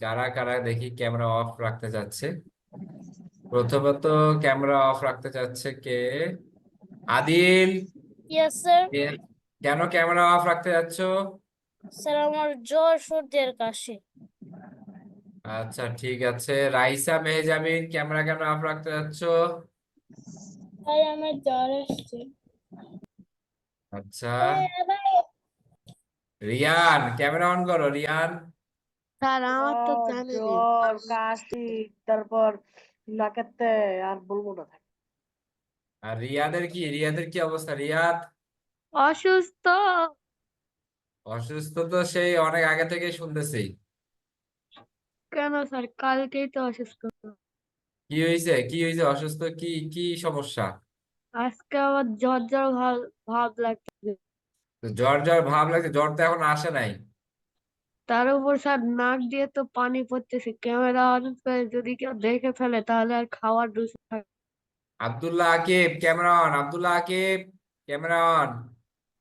কারা কারা দেখি ক্যামেরা অফ রাখতে চাচ্ছে? প্রথমত ক্যামেরা অফ রাখতে চাচ্ছে কে? আদিল। Yes sir. কে- কেন ক্যামেরা অফ রাখতে যাচ্ছ? স্যার আমার জ্বর সর্দি আর কাশি। আচ্ছা ঠিক আছে। রাইসা মেহজাবিন ক্যামেরা কেন অফ রাখতে যাচ্ছ? ভাই আমার জ্বর আসছে। আচ্ছা। রিয়ান ক্যামেরা অন করো, রিয়ান। স্যার আমার তো জানেনই। জ্বর কাশি তারপর নাকেতে আর বলবো না থাক। আর রিয়াদের কি অবস্থা? রিয়াদ অসুস্থ। অসুস্থ তো সেই অনেক আগে থেকে শুনতেছি। কেন স্যার? কালকেই তো অসুস্থ। কি হয়েছে অসুস্থ? কি কি সমস্যা? আজকে আবার জ্বর জ্বর ভাব ভাব লাগছে। তো জ্বর জ্বর ভাব লাগছে, জ্বর তো এখন আসে নাই। তার উপর স্যার নাক দিয়ে তো পানি পড়তেছে, ক্যামেরা অন করে যদি কেউ দেখে ফেলে তাহলে আর খাওয়ার রুচি থাকে। Abdullah Akib camera on, Abdullah Akib camera on.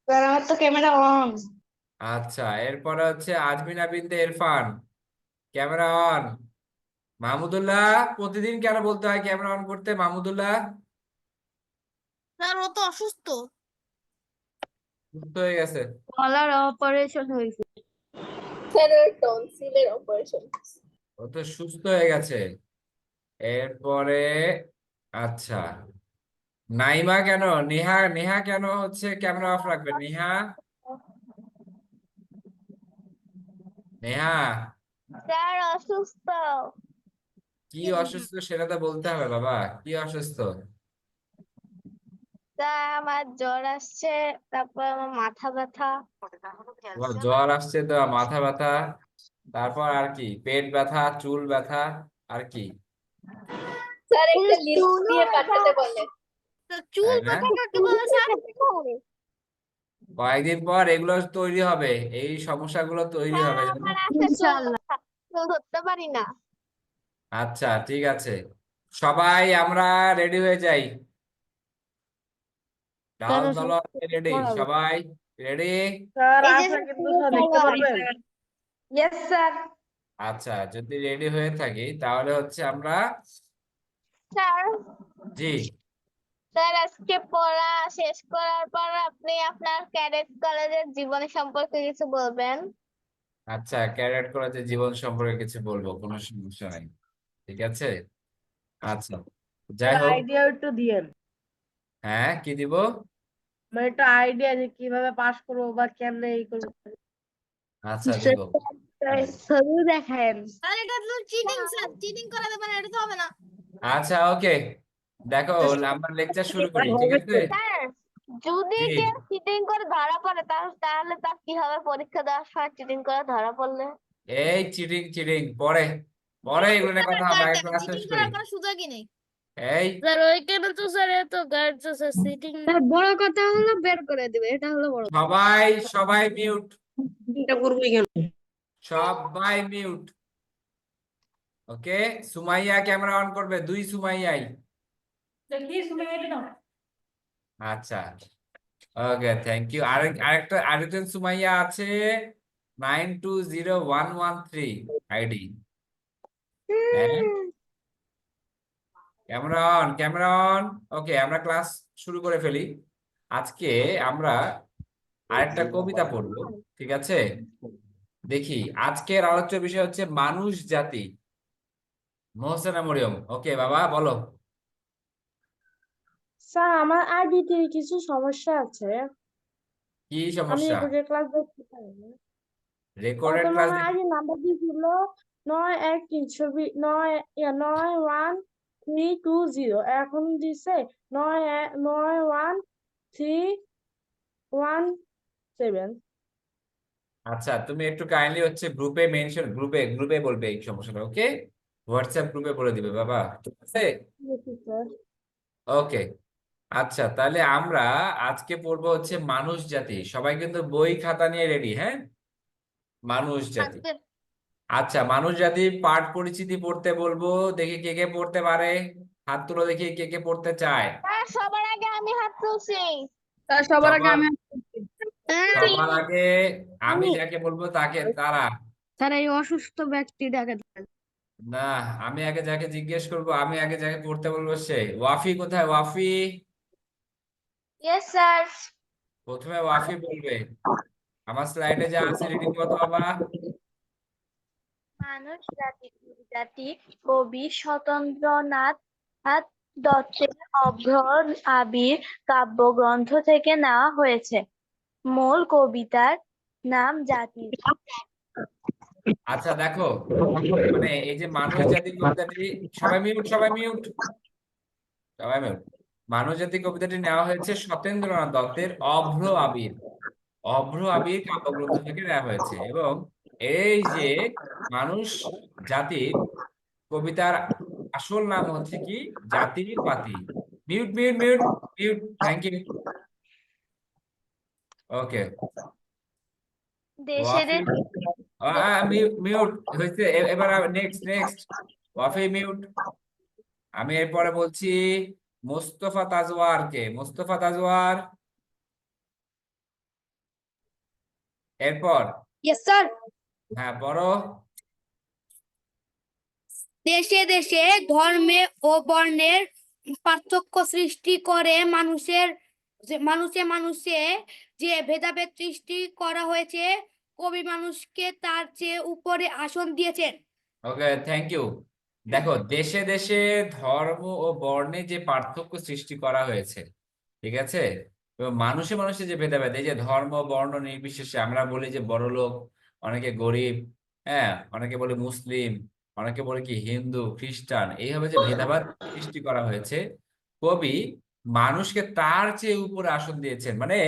Sir আমার তো ক্যামেরা অন। আচ্ছা, এরপরে হচ্ছে আজমিনা বিনতে ইরফান ক্যামেরা অন। মাহমুদুল্লাহ, প্রতিদিন কেন বলতে হয় ক্যামেরা অন করতে মাহমুদুল্লাহ? স্যার ও তো অসুস্থ। সুস্থ হয়ে গেছে? গলার অপারেশন হয়েছে। স্যার ওর টনসিলের অপারেশন। ও তো সুস্থ হয়ে গেছে। এরপরে আচ্ছা, নাইমা কেন, নেহা নেহা কেন হচ্ছে ক্যামেরা অফ রাখবে? নেহা, নেহা স্যার অসুস্থ। কি অসুস্থ সেটা তো বলতে হবে বাবা, কি অসুস্থ? স্যার আমার জ্বর আসছে, তারপর আমার মাথা ব্যথা। তোমার জ্বর আসছে তো, মাথা ব্যথা, তারপর আর কি? পেট ব্যথা, চুল ব্যথা, আর কি? স্যার একটা লিস্ট দিয়ে পাঠাতে বলে। চুল তাই না? ব্যথা কাকে বলে স্যার? কয়েকদিন পর এগুলো তৈরি হবে, এই সমস্যাগুলো তৈরি স্যার হবে জানো? আমার আছে চুল ইনশাআল্লাহ। ব্যথা, চুল ধরতে পারি না। আচ্ছা ঠিক আছে, সবাই আমরা রেডি হয়ে যাই। ঢাল কেন স্যার? দলন রেডি, পড়াবো। সবাই রেডি? স্যার এই যে আছে কিন্তু স্যার দেখতে পারবেন? Yes sir. আচ্ছা, যদি রেডি হয়ে থাকি তাহলে হচ্ছে আমরা, স্যার, জি স্যার আজকে পড়া শেষ করার পর আপনি আপনার ক্যাডেট কলেজের জীবন সম্পর্কে কিছু বলবেন। আচ্ছা, ক্যারিয়ার কলেজের জীবন সম্পর্কে কিছু বলবো, কোনো সমস্যা নাই, ঠিক আছে। আচ্ছা, যাই স্যার হোক। আইডিয়া একটু দিয়েন, হ্যাঁ, কি দিব? মানে একটা আইডিয়া যে কিভাবে পাস করবো বা কেমনে এই করবো। আচ্ছা দিব। ছবি দেখেন। স্যার এটা তো চিটিং, স্যার চিটিং করাতে পারে, এটা তো হবে না। আচ্ছা ওকে, দেখো আমরা লেকচার শুরু করি, ঠিক আছে? স্যার যদি জি, কেউ চিটিং করে ধরা পড়ে তাহলে তার কি হবে পরীক্ষা দেওয়ার সময় চিটিং করে ধরা পড়লে? এই চিটিং চিটিং পরে, পরে এগুলো নিয়ে কথা হবে, আগে ক্লাস শেষ চিটিং করি। করার কোনো সুযোগই নেই। এই স্যার ওইখানে তো স্যার এত গার্ড স্যার সিটিং। স্যার বড় কথা হলো বের করে দিবে, এটা হলো বড় কথা। সবাই সবাই মিউট, চিন্তা করবোই কেন? সবাই mute. Okay, Sumaiya camera on করবে, দুই সুমাইয়াই। আচ্ছা ওকে, থ্যাংক ইউ। আরেকজন সুমাইয়া আছে, 920113 আইডি। হ্যাঁ, ক্যামেরা অন, ক্যামেরা অন। ওকে, আমরা ক্লাস শুরু করে ফেলি। আজকে আমরা আরেকটা কবিতা পড়বো, ঠিক আছে? দেখি, আজকের আলোচ্য বিষয় হচ্ছে মানুষ জাতি। মোহসেনা মরিয়ম, ওকে বাবা বলো। স্যার আমার আইডিতে কিছু সমস্যা আছে। কি আমি সমস্যা? রেকর্ডের ক্লাস দেখতে পারি না। রেকর্ডেড প্রথমে ক্লাস আমার দেখি। আইডি নাম্বার দিয়েছিল 9132 এখন দিছে 913117। আচ্ছা, তুমি একটু কাইন্ডলি হচ্ছে গ্রুপে মেনশন, গ্রুপে গ্রুপে বলবে এই সমস্যাটা, ওকে? হোয়াটসঅ্যাপ গ্রুপে বলে দিবে বাবা, ঠিক আছে? Sir okay. আচ্ছা, তাহলে আমরা আজকে পড়বো হচ্ছে মানুষ জাতি। সবাই কিন্তু বই খাতা নিয়ে রেডি? হ্যাঁ, মানুষ জাতি। আজকে আচ্ছা, মানুষ জাতি পাঠ পরিচিতি পড়তে বলবো, দেখি কে কে পড়তে পারে। হাত তুলো দেখি কে কে পড়তে চায়। স্যার সবার আগে আমি হাত তুলছি। স্যার সবার আগে সবার আমি সবার আগে আমি যাকে বলবো তাকে, তারা স্যার এই অসুস্থ ব্যক্তিটাকে দেন। না, আমি আগে যাকে জিজ্ঞেস করব, আমি আগে যাকে পড়তে বলবো সে। ওয়াফি কোথায়? Wafi, yes sir. প্রথমে ওয়াফি বলবে। আমার স্লাইডে যা আছে রিডিং কত বাবা? মানুষ জাতি কবি সত্যেন্দ্রনাথ দত্তের অভ্র আবির কাব্যগ্রন্থ থেকে নেওয়া হয়েছে। মূল কবিতার নাম জাতির। আচ্ছা দেখো, মানে এই যে মানুষ জাতি কবিতাটি, সবাই মিউট, সবাই মিউট, সবাই মিউট। মানুষ জাতি কবিতাটি নেওয়া হয়েছে সত্যেন্দ্রনাথ দত্তের অভ্র আবির। অভ্র আবির কাব্যগ্রন্থ থেকে নেওয়া হয়েছে। এবং এই যে মানুষ জাতির কবিতার আসল নাম হচ্ছে কি? জাতির পাতি। Mute, mute, mute, mute. Thank you. Okay, দেশের ওয়াফি মিউট হয়েছে। এবার নেক্সট, নেক্সট। ওয়াফি মিউট। আমি এরপরে বলছি মোস্তফা তাজওয়ার কে। মোস্তফা তাজওয়ার, এরপর ইয়েস স্যার। হ্যাঁ পড়ো। দেশে দেশে ধর্মে ও বর্ণের পার্থক্য সৃষ্টি করে মানুষে যে ভেদাভেদ সৃষ্টি করা হয়েছে, কবি মানুষকে তার চেয়ে উপরে আসন দিয়েছেন। ওকে, থ্যাংক ইউ। দেখো, দেশে দেশে ধর্ম ও বর্ণে যে পার্থক্য সৃষ্টি করা হয়েছে, ঠিক আছে, এবং মানুষে মানুষে যে ভেদাভেদ, এই যে ধর্ম বর্ণ নির্বিশেষে আমরা বলি যে বড় লোক, অনেকে গরিব, হ্যাঁ, অনেকে বলে মুসলিম, অনেকে বলে কি হিন্দু খ্রিস্টান, এইভাবে যে ভেদাভেদ সৃষ্টি করা হয়েছে, কবি মানুষকে তার চেয়ে উপরে আসন দিয়েছেন। মানে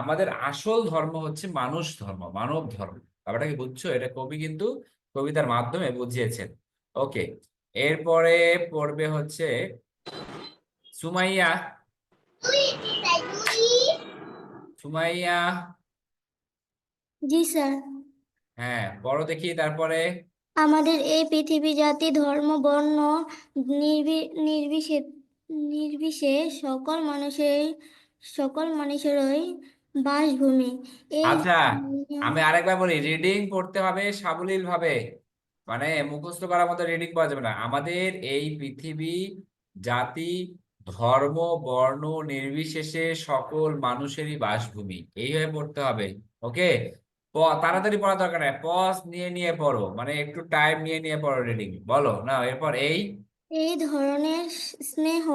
আমাদের আসল ধর্ম হচ্ছে মানুষ ধর্ম, মানব ধর্ম। ব্যাপারটা কি বুঝছো? এটা কবি কিন্তু কবিতার মাধ্যমে বুঝিয়েছেন। ওকে, এরপরে পড়বে হচ্ছে সুমাইয়া। সুমাইয়া, জি স্যার। হ্যাঁ পড়ো দেখি তারপরে। আমাদের এই পৃথিবী জাতি ধর্ম বর্ণ নির্বিশেষ নির্বিশেষ সকল মানুষেরই বাসভূমি। এই আচ্ছা, আমি আরেকবার বলি, রিডিং পড়তে হবে সাবলীল ভাবে, মানে মুখস্থ করার মতো রিডিং পাওয়া যাবে না। আমাদের এই পৃথিবী জাতি ধর্ম বর্ণ নির্বিশেষে সকল মানুষেরই বাসভূমি, এইভাবে পড়তে হবে। ওকে, তাড়াতাড়ি পড়ার দরকার নাই, পজ নিয়ে নিয়ে পড়ো, মানে একটু টাইম নিয়ে নিয়ে পড়ো রিডিং। বলো না এরপর। এই ধরনের স্নেহ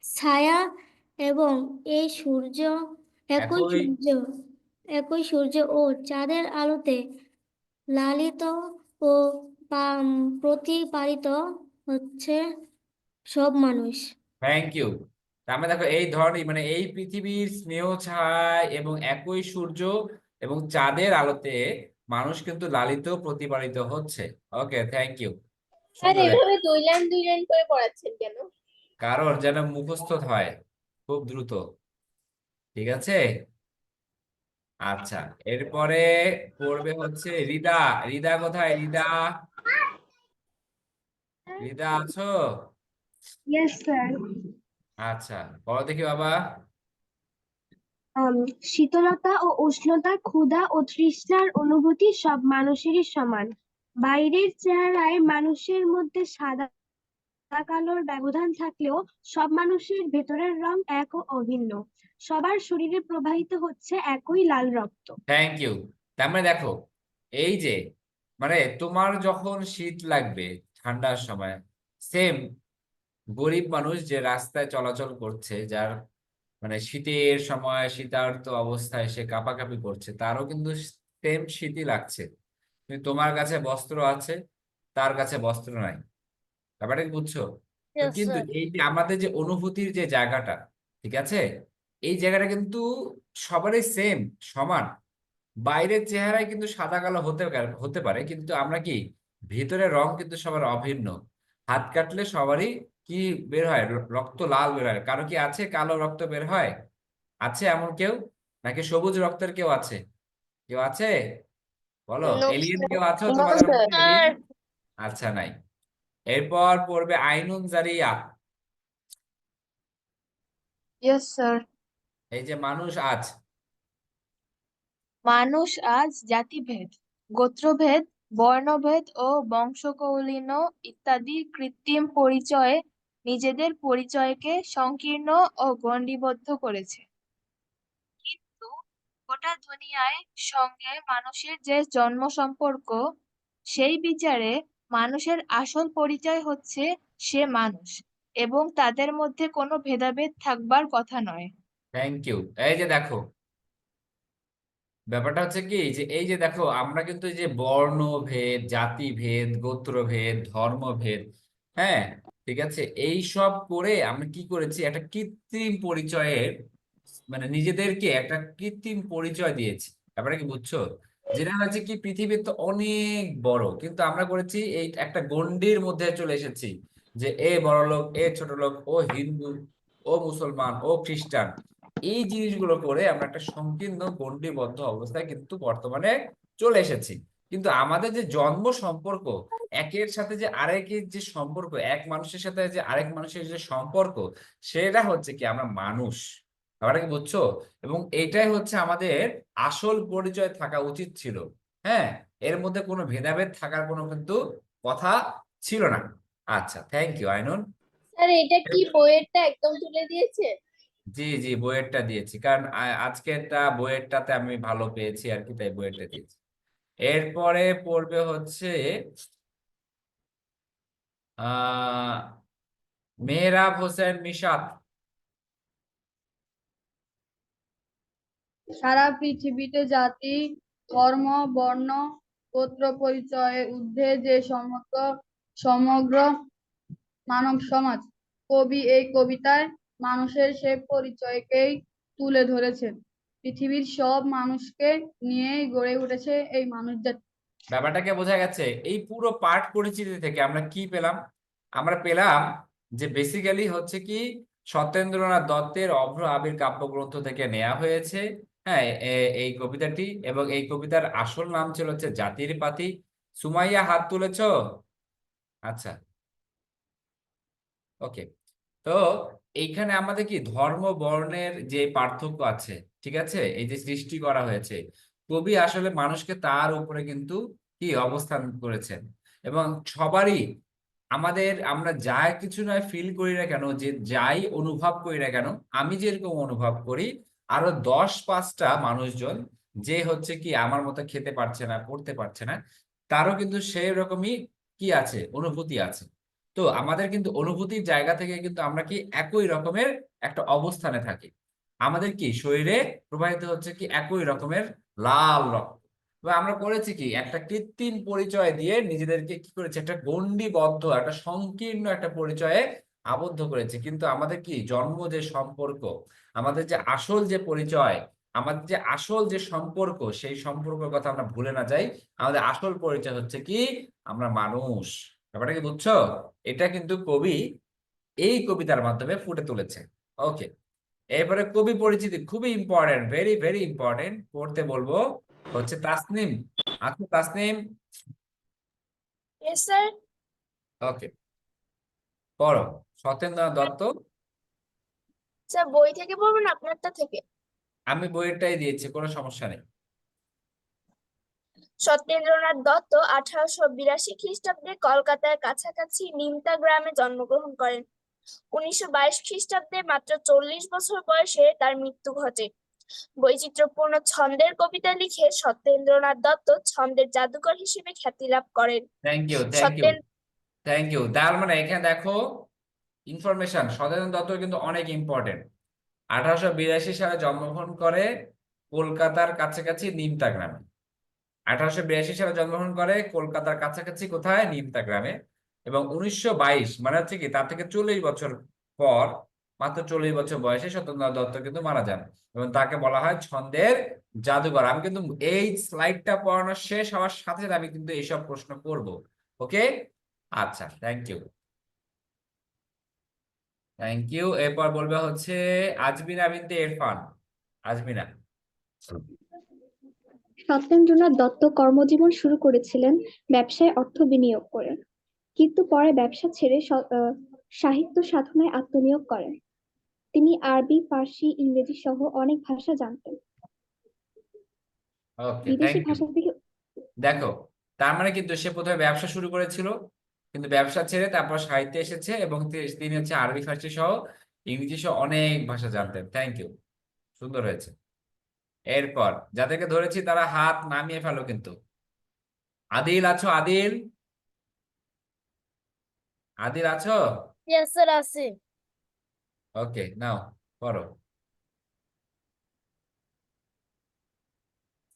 ছায়া এবং এই একই একই সূর্য ও চাঁদের আলোতে লালিত ও প্রতিপালিত হচ্ছে সব মানুষ। Thank you. তার মানে দেখো, এই ধরনের মানে এই পৃথিবীর স্নেহ ছায়া এবং একই সূর্য এবং চাঁদের আলোতে মানুষ কিন্তু লালিত প্রতিপালিত হচ্ছে। ওকে, থ্যাংক ইউ। আর সুন্দর। এভাবে দুই লাইন করে পড়াচ্ছেন কেন? কারণ যেন মুখস্থ হয় খুব দ্রুত, ঠিক আছে। আচ্ছা, এরপরে পড়বে হচ্ছে রিদা। রিদা কোথায়? রিদা, রিদা আছো? Yes sir. আচ্ছা, পড়ো দেখি বাবা। শীতলতা ও উষ্ণতা, ক্ষুধা ও তৃষ্ণার অনুভূতি সব মানুষেরই সমান। বাইরের চেহারায় মানুষের মধ্যে সাদা কালোর ব্যবধান থাকলেও সব মানুষের ভেতরের রং এক ও অভিন্ন। সবার শরীরে প্রবাহিত হচ্ছে একই লাল রক্ত। Thank you. তার মানে দেখো, এই যে মানে তোমার যখন শীত লাগবে ঠান্ডার সময়, সেম গরিব মানুষ যে রাস্তায় চলাচল করছে, যার মানে শীতের সময় শীতার্ত অবস্থায় সে কাঁপাকাঁপি করছে, তারও কিন্তু সেম শীতই লাগছে। কিন্তু তোমার কাছে বস্ত্র আছে, তার কাছে বস্ত্র নাই। ব্যাপারটা কি বুঝছো? তো Yes, কিন্তু sir. এই যে আমাদের যে অনুভূতির যে জায়গাটা, ঠিক আছে, এই জায়গাটা কিন্তু সবারই সেম, সমান। বাইরের চেহারায় কিন্তু সাদা কালো হতে পারে, কিন্তু আমরা কি ভিতরে রং কিন্তু সবার অভিন্ন। হাত কাটলে সবারই কি বের হয়? রক্ত লাল বের হয়। কারো কি আছে কালো রক্ত বের হয়? আছে এমন কেউ? নাকি সবুজ রক্তের কেউ আছে? কেউ আছে? বলো, No, এলিয়েন sir. কেউ আছো No, তোমাদের sir. মধ্যে? এলিয়েন? আচ্ছা, নাই। এরপর পড়বে আইনুন জারিয়া। Yes sir. এই যে মানুষ আজ, মানুষ আজ জাতিভেদ গোত্রভেদ, বর্ণভেদ ও বংশকৌলীন ইত্যাদি কৃত্রিম পরিচয়ে নিজেদের পরিচয়কে সংকীর্ণ ও গণ্ডিবদ্ধ করেছে। কিন্তু গোটা দুনিয়ায় সঙ্গে মানুষের যে জন্ম সম্পর্ক, সেই বিচারে মানুষের আসল পরিচয় হচ্ছে সে মানুষ, এবং তাদের মধ্যে কোনো ভেদাভেদ থাকবার কথা নয়। Thank you. এই যে দেখো, ব্যাপারটা হচ্ছে কি যে এই যে দেখো, আমরা কিন্তু এই যে বর্ণভেদ, জাতিভেদ, গোত্রভেদ, ধর্মভেদ, হ্যাঁ, ঠিক আছে, এই সব করে আমরা কি করেছি, একটা কৃত্রিম পরিচয়ের, মানে নিজেদেরকে একটা কৃত্রিম পরিচয় দিয়েছি। ব্যাপারটা কি বুঝছো? যেটা হচ্ছে কি, পৃথিবী তো অনেক বড়, কিন্তু আমরা করেছি এই একটা গণ্ডির মধ্যে চলে এসেছি, যে এ বড় লোক, এ ছোট লোক, ও হিন্দু, ও মুসলমান, ও খ্রিস্টান। এই জিনিসগুলো করে আমরা একটা সংকীর্ণ গণ্ডিবদ্ধ অবস্থায় কিন্তু বর্তমানে চলে এসেছি। কিন্তু আমাদের যে জন্ম সম্পর্ক, একের সাথে যে আরেকের যে সম্পর্ক, এক মানুষের সাথে যে আরেক মানুষের যে সম্পর্ক, সেটা হচ্ছে কি আমরা মানুষ। ব্যাপারটা কি বুঝছো? এবং এইটাই হচ্ছে আমাদের আসল পরিচয় থাকা উচিত ছিল। হ্যাঁ, এর মধ্যে কোনো ভেদাভেদ থাকার কোনো কিন্তু কথা ছিল না। আচ্ছা, থ্যাংক ইউ আইনুন। স্যার এটা কি বইয়েরটা একদম তুলে দিয়েছে? জি জি, বইয়েরটা দিয়েছি, কারণ আজকেরটা বইয়েরটাতে আমি ভালো পেয়েছি আর কি, তাই বইয়েরটা দিয়েছি। এরপরে পড়বে হচ্ছে আহ মেহরাব হোসেন মিশাত। সারা পৃথিবীতে জাতি, ধর্ম, বর্ণ, গোত্র পরিচয়ের ঊর্ধ্বে যে সমগ্র মানব সমাজ, কবি এই কবিতায় মানুষের সে পরিচয়কেই তুলে ধরেছেন। পৃথিবীর সব মানুষকে নিয়েই গড়ে উঠেছে এই মানুষ জাতি। ব্যাপারটাকে বোঝা গেছে। এই পুরো পাঠ পরিচিতি থেকে আমরা কি পেলাম? আমরা পেলাম যে বেসিক্যালি হচ্ছে কি, সত্যেন্দ্রনাথ দত্তের অভ্র আবির কাব্যগ্রন্থ থেকে নেওয়া হয়েছে। হ্যাঁ, এই কবিতাটি, এবং এই কবিতার আসল নাম ছিল হচ্ছে জাতির পাতি। সুমাইয়া হাত তুলেছো? আচ্ছা, ওকে। তো এইখানে আমাদের কি ধর্ম বর্ণের যে পার্থক্য আছে, ঠিক আছে, এই যে সৃষ্টি করা হয়েছে, কবি আসলে মানুষকে তার উপরে কিন্তু কি অবস্থান করেছেন। এবং সবারই আমরা যাই কিছু নয় ফিল করি না কেন, যে যাই অনুভব করি না কেন, আমি যেরকম অনুভব করি, আরো 10-5টা মানুষজন যে হচ্ছে কি আমার মতো খেতে পারছে না, পড়তে পারছে না, তারও কিন্তু সেই রকমই কি আছে, অনুভূতি আছে। তো আমাদের কিন্তু অনুভূতির জায়গা থেকে কিন্তু আমরা কি একই রকমের একটা অবস্থানে থাকি। আমাদের কি শরীরে প্রবাহিত হচ্ছে কি একই রকমের লাল রক্ত। তো আমরা করেছি কি, একটা কৃত্রিম পরিচয় দিয়ে নিজেদেরকে কি করেছি, একটা গণ্ডিবদ্ধ, একটা সংকীর্ণ একটা পরিচয়ে আবদ্ধ করেছি। কিন্তু আমাদের কি জন্ম যে সম্পর্ক, আমাদের যে আসল যে পরিচয়, আমাদের যে আসল যে সম্পর্ক, সেই সম্পর্কের কথা আমরা ভুলে না যাই। আমাদের আসল পরিচয় হচ্ছে কি, আমরা মানুষ। ব্যাপারটা কি বুঝছো? এটা কিন্তু কবি এই কবিতার মাধ্যমে ফুটে তুলেছে। ওকে, এরপরে কবি পরিচিতি খুবই ইম্পর্টেন্ট, ভেরি ভেরি ইম্পর্টেন্ট, পড়তে বলবো হচ্ছে তাসনিম। আচ্ছা তাসনিম, ইয়েস স্যার। ওকে, পড়ো। সত্যেন্দ্রনাথ দত্ত। স্যার বই থেকে পড়বেন আপনারটা থেকে? আমি বইয়েরটাই দিয়েছি, কোনো সমস্যা নেই। সত্যেন্দ্রনাথ দত্ত 1882 খ্রিস্টাব্দে কলকাতার কাছাকাছি নিমতা গ্রামে জন্মগ্রহণ করেন। 1922 খ্রিস্টাব্দে মাত্র 40 বছর বয়সে তার মৃত্যু ঘটে। বৈচিত্র্যপূর্ণ ছন্দের কবিতা লিখে সত্যেন্দ্রনাথ দত্ত ছন্দের জাদুকর হিসেবে খ্যাতি লাভ করেন। Thank you, thank you, Satyen thank you. তার মানে এখানে দেখো, ইনফরমেশন সত্যেন্দ্রনাথ দত্ত কিন্তু অনেক ইম্পর্টেন্ট। 1882 সালে জন্মগ্রহণ করে কলকাতার কাছাকাছি নিমতা গ্রামে। 1882 সালে জন্মগ্রহণ করে কলকাতার কাছাকাছি কোথায়, নিমতা গ্রামে। এবং 1922 মানে হচ্ছে কি, তার থেকে 40 বছর পর, মাত্র 40 বছর বয়সে সত্যেন্দ্রনাথ দত্ত কিন্তু মারা যান, এবং তাকে বলা হয় ছন্দের জাদুকর। আমি কিন্তু এই স্লাইডটা পড়ানো শেষ হওয়ার সাথে সাথে আমি কিন্তু এইসব প্রশ্ন করব। ওকে, আচ্ছা, থ্যাংক ইউ, থ্যাংক ইউ। এরপর বলবে হচ্ছে আজমিনা বিনতে ইরফান। আজমিনা। সত্যেন্দ্রনাথ দত্ত কর্মজীবন শুরু করেছিলেন ব্যবসায় অর্থ বিনিয়োগ করে, কিন্তু পরে ব্যবসা ছেড়ে সাহিত্য সাধনায় আত্মনিয়োগ করেন। তিনি আরবি, ফার্সি, ইংরেজি সহ অনেক ভাষা জানতেন। ওকে, বিদেশি থ্যাংক ইউ, ভাষা থেকে দেখো, তার মানে কিন্তু সে প্রথমে ব্যবসা শুরু করেছিল, কিন্তু ব্যবসা ছেড়ে তারপর সাহিত্যে এসেছে, এবং তিনি হচ্ছে আরবি ফার্সি সহ ইংরেজি সহ অনেক ভাষা জানতেন। থ্যাংক ইউ, সুন্দর হয়েছে। এরপর যাদেরকে ধরেছি তারা হাত নামিয়ে ফেলো কিন্তু। আদিল আছো? আদিল, আদিল আছো? ইয়েস স্যার আছে। ওকে, নাও করো।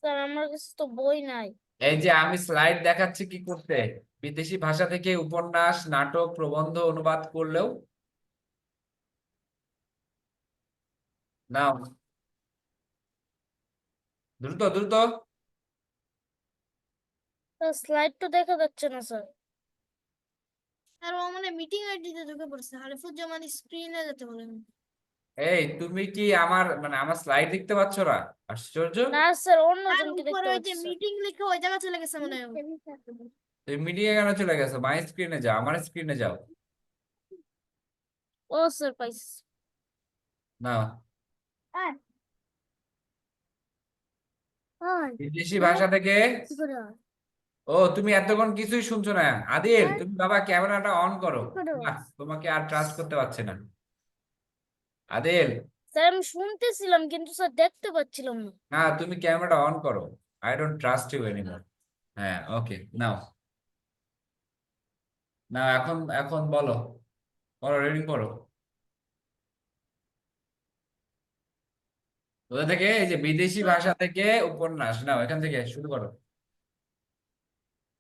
স্যার আমার কাছে তো বই নাই। এই যে আমি স্লাইড দেখাচ্ছি কি করতে, বিদেশি ভাষা থেকে উপন্যাস, নাটক, প্রবন্ধ অনুবাদ করলেও। নাও, দ্রুত দ্রুত। স্যার স্লাইড তো দেখা যাচ্ছে না স্যার। স্যার ও মানে মিটিং আইডিতে ঢুকে পড়ছে, হারিফুজ্জামান স্ক্রিনে যেতে বলেন। এই তুমি কি আমার মানে আমার স্লাইড দেখতে পাচ্ছ না? আশ্চর্য। না স্যার অন্যজনকে দেখতে পাচ্ছি। মিটিং লিখে ওই জায়গা চলে গেছে মনে হয়। তুমি মিডিয়া কেন চলে গেছো? মাই স্ক্রিনে যাও, আমার স্ক্রিনে যাও। ও স্যার পাইছি। নাও, হ্যাঁ বিদেশি ভাষা থেকে। কি করে হয়? ও, তুমি এতক্ষণ কিছুই শুনছো না। আদিল, হ্যাঁ। তুমি বাবা ক্যামেরাটা অন করো। কি করে হয়? বাহ, তোমাকে আর ট্রাস্ট করতে পারছি না। আদিল, স্যার আমি শুনতেছিলাম কিন্তু স্যার দেখতে পাচ্ছিলাম না। না, তুমি ক্যামেরাটা অন করো। I don't trust you anymore. হ্যাঁ, ওকে, নাও। না, এখন এখন বলো, বলো, রিডিং করো। কোথা থেকে? এই যে বিদেশি ভাষা থেকে উপন্যাস, নাও এখান থেকে শুরু করো।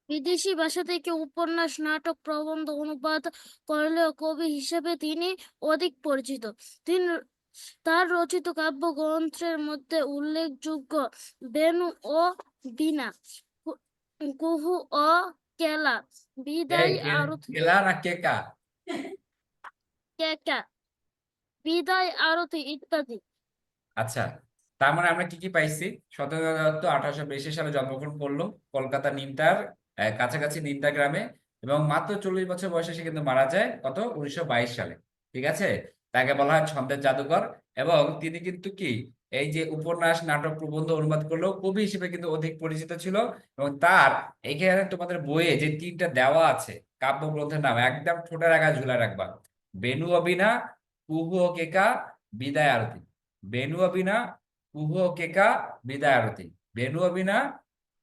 বিদেশি ভাষা থেকে উপন্যাস, নাটক, প্রবন্ধ অনুবাদ করলেও কবি হিসেবে তিনি অধিক পরিচিত। তিনি তার রচিত কাব্যগ্রন্থের মধ্যে উল্লেখযোগ্য বেনু ও বীণা, কু- কুহু ও কেলা, এই বিদায় আরতি, কেলা না কেকা? কেকা, বিদায় আরতি ইত্যাদি। আচ্ছা, তার মানে আমরা কি কি পাইছি? সত্যেন্দ্রনাথ দত্ত 1882 সালে জন্মগ্রহণ করলো কলকাতা নিমতার কাছাকাছি নিমতা গ্রামে, এবং মাত্র 40 বছর বয়সে সে কিন্তু মারা যায় কত, 1922 সালে। ঠিক আছে, তাকে বলা হয় ছন্দের জাদুকর। এবং তিনি কিন্তু কি, এই যে উপন্যাস, নাটক, প্রবন্ধ অনুবাদ করলেও কবি হিসেবে কিন্তু অধিক পরিচিত ছিল। এবং তার এখানে তোমাদের বইয়ে যে 3টা দেওয়া আছে কাব্যগ্রন্থের নাম, একদম ঠোঁটের আগায় ঝুলায় রাখবা। বেনু অবিনা, কুহু ও কেকা, বিদায় আরতি। বেনু অবিনা, কুহ কেকা, বিদায় আরতি। বেনু অবিনা,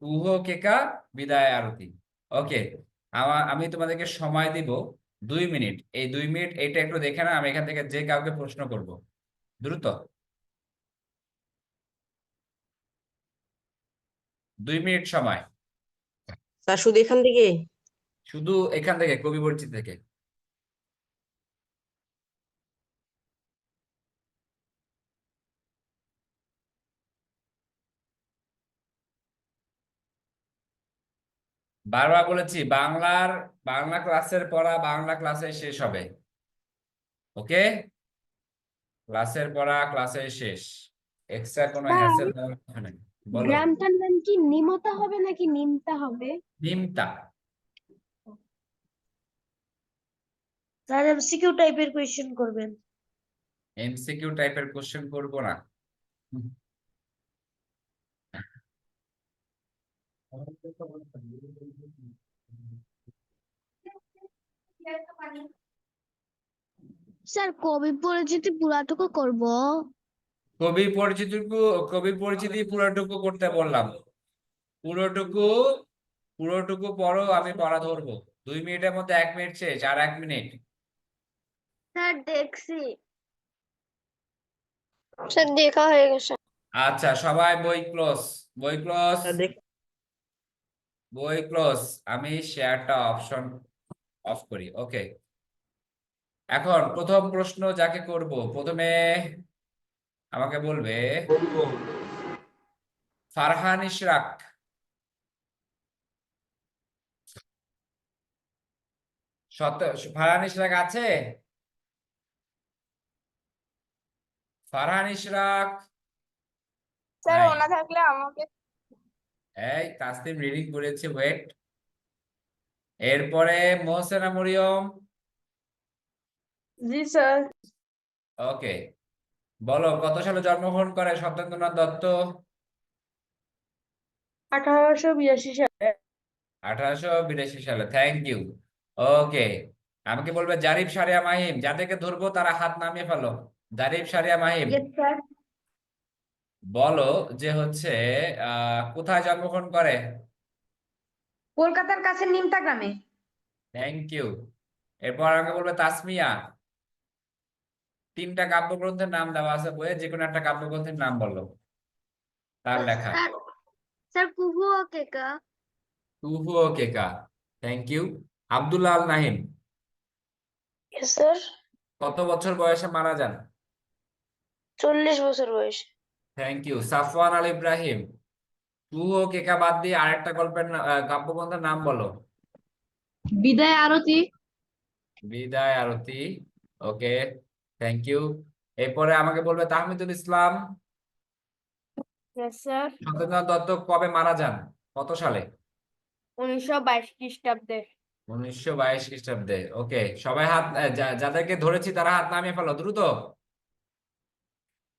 কুহ কেকা, বিদায় আরতি। ওকে, আমি তোমাদেরকে সময় দিব 2 মিনিট। এই 2 মিনিট এইটা একটু দেখে না, আমি এখান থেকে যে কাউকে প্রশ্ন করব, দ্রুত। 2 মিনিট সময়, স্যার শুধু এখান থেকে? শুধু এখান থেকে, কবি পরিচিতি থেকে। বারবার বলেছি, বাংলা ক্লাসের পড়া বাংলা ক্লাসে শেষ হবে। ওকে, ক্লাসের পড়া ক্লাসে শেষ, এক্সট্রা কোনো স্যার হ্যাসেল দেওয়ার কথা নেই। বলো। গ্রামটার নাম কি নিমতা হবে নাকি নিমতা হবে? নিমতা। স্যার এমসিকিউ টাইপের কোয়েশ্চেন করবেন। এমসিকিউ টাইপের কোশ্চেন করব না। স্যার কবি পরিচিতি পুরাটুকু করব? কবি পরিচিতি পুরোটুকু করতে বললাম। পুরোটুকু, পুরোটুকু পড়ো, আমি পড়া ধরবো। 2 মিনিটের মধ্যে 1 মিনিট শেষ, আর 1 মিনিট। স্যার দেখছি। স্যার দেখা হয়ে গেছে। আচ্ছা, সবাই বই ক্লোজ, বই ক্লোজ, স্যার দেখ, বই ক্লোজ। আমি শেয়ারটা অপশন অফ করি। ওকে, এখন প্রথম প্রশ্ন যাকে করব, প্রথমে আমাকে বলবে ফারহান ইশরাক। ফারহান ইশরাক আছে? ফারহান ইশরাক স্যার নাই। ওনা থাকলে আমাকে। এই তাসনিম রিডিং করেছে, ওয়েট। এরপরে মোহসেনা মরিয়ম। জি স্যার। ওকে, বলো কত সালে জন্মগ্রহণ করে সত্যেন্দ্রনাথ দত্ত? 1882 সালে। 1882 সালে, থ্যাংক ইউ। ওকে, আমাকে বলবে জারিফ সারিয়া মাহিম, যাদেরকে ধরবো তারা হাত নামিয়ে ফেলো। জারিফ সারিয়া মাহিম, স্যার। বলো যে হচ্ছে কোথায় জন্মগ্রহণ করে? কলকাতার কাছে নিমতা গ্রামে। Thank you. এরপর আমাকে বলবে তাসমিয়া, 3টা কাব্যগ্রন্থের নাম দেওয়া আছে বইয়ে, যে কোনো একটা কাব্যগ্রন্থের নাম বলো তার লেখা। স্যার কুহু ও কেকা। তুহু ও কেকা, thank you. Abdullah Al Nahim, sir কত বছর বয়সে মারা যান? 40 বছর বয়স। Thank you. সাফওয়ান আল ইব্রাহিম, তুহু ও কেকা বাদ দিয়ে আরেকটা কাব্যগ্রন্থের নাম বলো। বিদায় আরতি। বিদায় আরতি, ওকে, থ্যাংক ইউ। এরপরে আমাকে বলবে তাহমিদুল ইসলাম, স্যার, সত্যেন্দ্রনাথ দত্ত কবে মারা যান, কত সালে? 1922 খ্রিস্টাব্দে। 1922 খ্রিস্টাব্দে, ওকে। সবাই হাত যাদেরকে ধরেছি তারা হাত নামিয়ে ফেলো, দ্রুত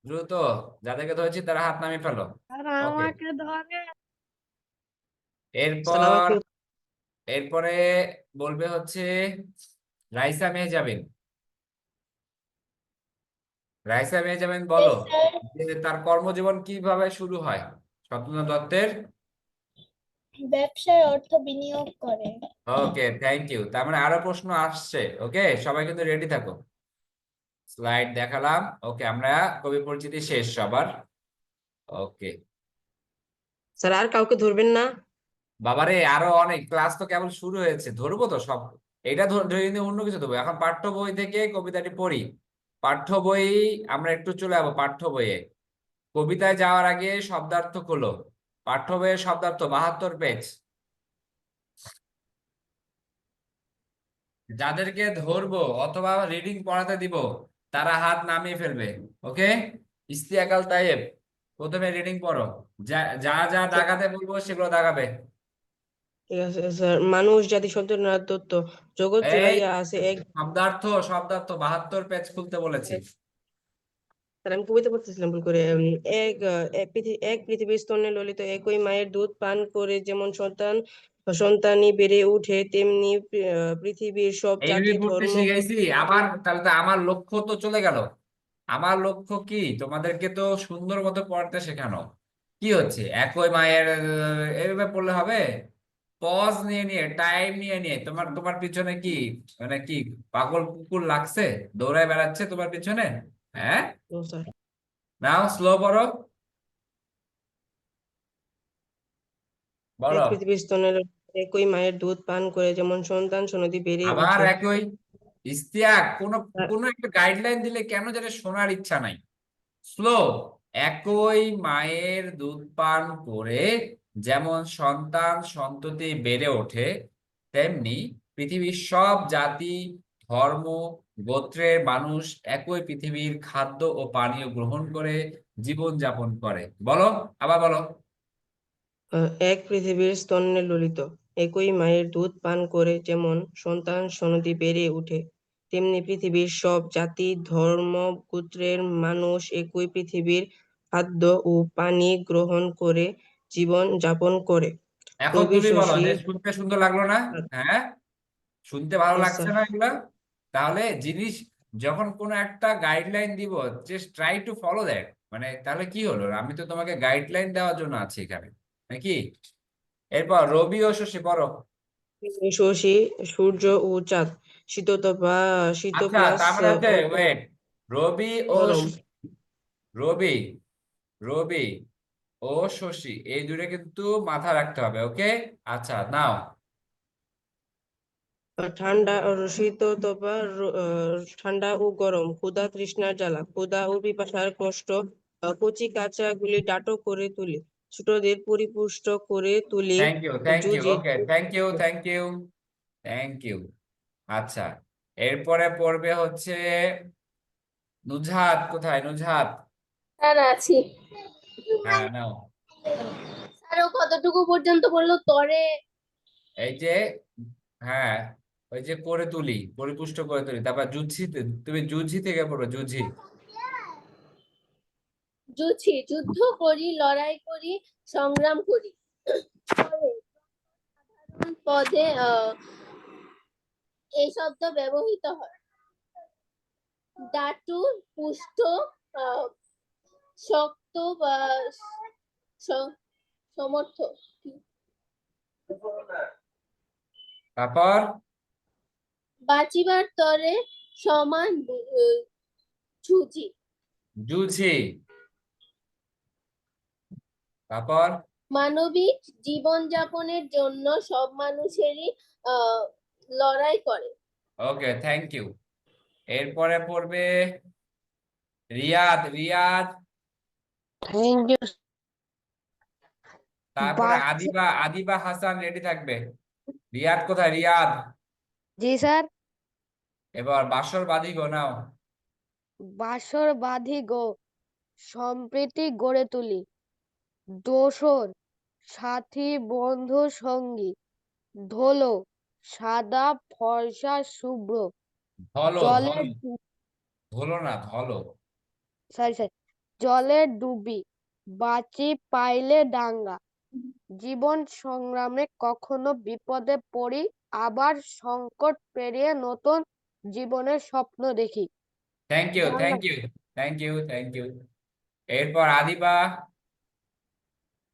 দ্রুত, যাদেরকে ধরেছি তারা হাত নামিয়ে ফেলো। আর ওকে, আমাকে ধরে। স্যার এরপর আমাকে এরপরে বলবে হচ্ছে রাইসা মেহজাবিন। রাইসা মেহজাবিন বলো যে তার কর্মজীবন কিভাবে শুরু হয় সত্যেন্দ্রনাথ দত্তের। ব্যবসায় অর্থ বিনিয়োগ করে। ওকে, থ্যাংক ইউ। তার মানে আরো প্রশ্ন আসছে, ওকে, সবাই কিন্তু রেডি থাকো। স্লাইড দেখালাম, ওকে, আমরা কবি পরিচিতি শেষ সবার। ওকে স্যার আর কাউকে ধরবেন না? বাবারে, আরো অনেক, ক্লাস তো কেবল শুরু হয়েছে, ধরবো তো সব। এটা ধরে নিয়ে অন্য কিছু দেবো, এখন পাঠ্য বই থেকে কবিতাটি পড়ি। পাঠ্য বই, আমরা একটু চলে যাবো পাঠ্য বইয়ে। কবিতায় যাওয়ার আগে শব্দার্থ খোলো। পাঠ্য বইয়ের শব্দার্থ 72 পেজ। যাদেরকে ধরবো অথবা রিডিং পড়াতে দিব তারা হাত নামিয়ে ফেলবে, ওকে। ইস্তিয়াকাল তাইয়েব, প্রথমে রিডিং পড়ো। যা যা যা দাগাতে বলবো সেগুলো দাগাবে। ঠিক আছে স্যার। মানুষ জাতি সত্যেন্দ্রনাথ দত্ত, জগৎ এই জুড়াইয়া আছে এক। শব্দার্থ শব্দার্থ 72 পেজ খুলতে বলেছি। স্যার আমি কবিতা পড়তেছিলাম ভুল করে। এক পৃথিবীর স্তনে ললিত, একই মায়ের দুধ পান করে যেমন সন্তানই বেড়ে উঠে, তেমনি পৃথিবীর সব এইভাবে জাতি পড়তে ধর্ম শিখাইছি আবার, তাহলে তো আমার লক্ষ্য তো চলে গেল। আমার লক্ষ্য কি, তোমাদেরকে তো সুন্দর মতো পড়তে শেখানো। কি হচ্ছে একই মায়ের, এইভাবে পড়লে হবে? পজ নিয়ে নিয়ে, টাইম নিয়ে নিয়ে, তোমার তোমার পিছনে কি মানে কি পাগল কুকুর লাগছে, দৌড়ায় বেড়াচ্ছে তোমার পিছনে? হ্যাঁ, ও স্যার। নাও স্লো পড়ো, এক বলো। পৃথিবীর স্তনে ললিত, একই মায়ের দুধ পান করে যেমন সন্তান সনতি বেড়ে আবার উঠে। একই। ইস্তিয়াক, কোনো স্যার, কোনো একটা গাইডলাইন দিলে কেন যেন শোনার ইচ্ছা নাই। স্লো। একই মায়ের দুধ পান করে যেমন সন্তান সন্ততি বেড়ে ওঠে, তেমনি পৃথিবীর সব জাতি ধর্ম গোত্রের মানুষ একই পৃথিবীর খাদ্য ও পানীয় গ্রহণ করে জীবন যাপন করে। বলো, আবার বলো। এক পৃথিবীর স্তনে ললিত, একই মায়ের দুধ পান করে যেমন সন্তান সনতি বেড়ে উঠে, তেমনি পৃথিবীর সব জাতি ধর্ম গোত্রের মানুষ একই পৃথিবীর খাদ্য ও পানি গ্রহণ করে জীবন যাপন করে। এখন রবি তুমি বলো শশী। যে শুনতে সুন্দর লাগলো না? হ্যাঁ, শুনতে ভালো Yes, লাগছে sir. না এগুলা? তাহলে জিনিস, যখন কোনো একটা গাইডলাইন দিব, just try to follow that. মানে তাহলে কি হলো, আমি তো তোমাকে গাইডলাইন দেওয়ার জন্য আছি এখানে, নাকি? এরপর রবি ও শশী পড়ো। শশী, সূর্য ও চাঁদ, শীততপা শীত আচ্ছা, প্লাস তার মানে হচ্ছে ওয়েট, রবি ও গরম। রবি রবি ও শশী, এই দুটো কিন্তু মাথা রাখতে হবে, ওকে। আচ্ছা নাও। ঠান্ডা আর শীততপা ঠান্ডা ও গরম, ক্ষুধা তৃষ্ণার জ্বালা, ক্ষুধা ও পিপাসার কষ্ট, কচি কাঁচা গুলি ডাটো করে তুলে, ছোটদের পরিপুষ্ট করে তুলে, থ্যাংক ইউ, থ্যাংক ইউ, জুজে। Okay, thank you, thank you, thank you. আচ্ছা, এরপরে পড়বে হচ্ছে নুজহাত। কোথায় নুজহাত? স্যার আছি। হ্যাঁ নাও। স্যার ও কতটুকু পর্যন্ত বললো তরে? এই যে, হ্যাঁ, ওই যে করে তুলি, পরিপুষ্ট করে তুলি, তারপর জুঝি, তুমি জুঝি থেকে পড়বে, জুঝি। যুঝি, যুদ্ধ করি, লড়াই করি, সংগ্রাম করি। পদে এই শব্দ ব্যবহৃত হয়? ডাটু, পুষ্ট, শক্ত বা সমর্থ। তারপর বাঁচিবার তরে সমান ঝুঁজি। জুঝি। তারপর মানবিক জীবনযাপনের জন্য সব মানুষেরই লড়াই করে। ওকে, থ্যাংক ইউ। এরপরে পড়বে রিয়াদ। রিয়াদ। Thank you. তারপরে আদিবা। আদিবা হাসান রেডি থাকবে। রিয়াদ কোথায়? রিয়াদ। জি স্যার। এবার বাসর বাঁধি গো, নাও। বাসর বাঁধি গো, সম্প্রীতি গড়ে তুলি, দোসর সাথী বন্ধু সঙ্গী, ধুলো সাদা ফর্সা শুভ্র, ধলো। জলের ধলো না, ধলো। সরি জলের ডুবি, বাঁচি পাইলে ডাঙ্গা, জীবন সংগ্রামে কখনো বিপদে পড়ি, আবার সংকট পেরিয়ে নতুন জীবনের স্বপ্ন দেখি। Thank you, thank you, thank you, thank you. এরপর আদিবা।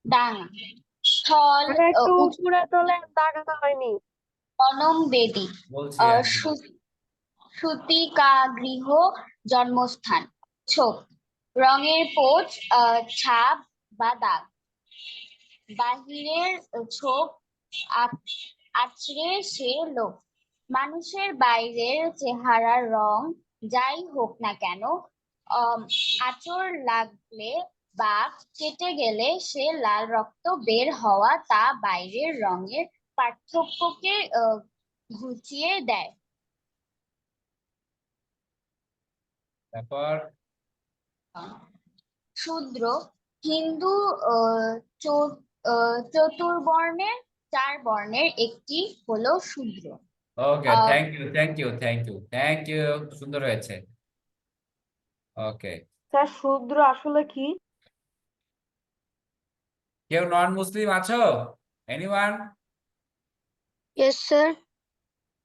ডাঙা, স্থল, একটু উপরে তোলে, দাগানো হয়নি। অনম বেদী, বলছি আমি। সুতিকা গৃহ, জন্মস্থান, ছোপ, রঙের পোচ, ছাপ বা দাগ, বাহিরের ছোপ, আছড়ে সে লোক, মানুষের বাইরের চেহারার রং যাই হোক না কেন, আঁচড় লাগলে বা কেটে গেলে সে লাল রক্ত বের হওয়া তা বাইরের রঙের পার্থক্যকে ঘুচিয়ে দেয়। তারপর শূদ্র, হিন্দু চতুর্বর্ণের 4 বর্ণের একটি হলো শূদ্র। Okay, thank you, thank you, thank you, thank you. সুন্দর হয়েছে। ওকে। স্যার শূদ্র আসলে কি? কেউ নন মুসলিম আছো? এনিওয়ান? Yes sir.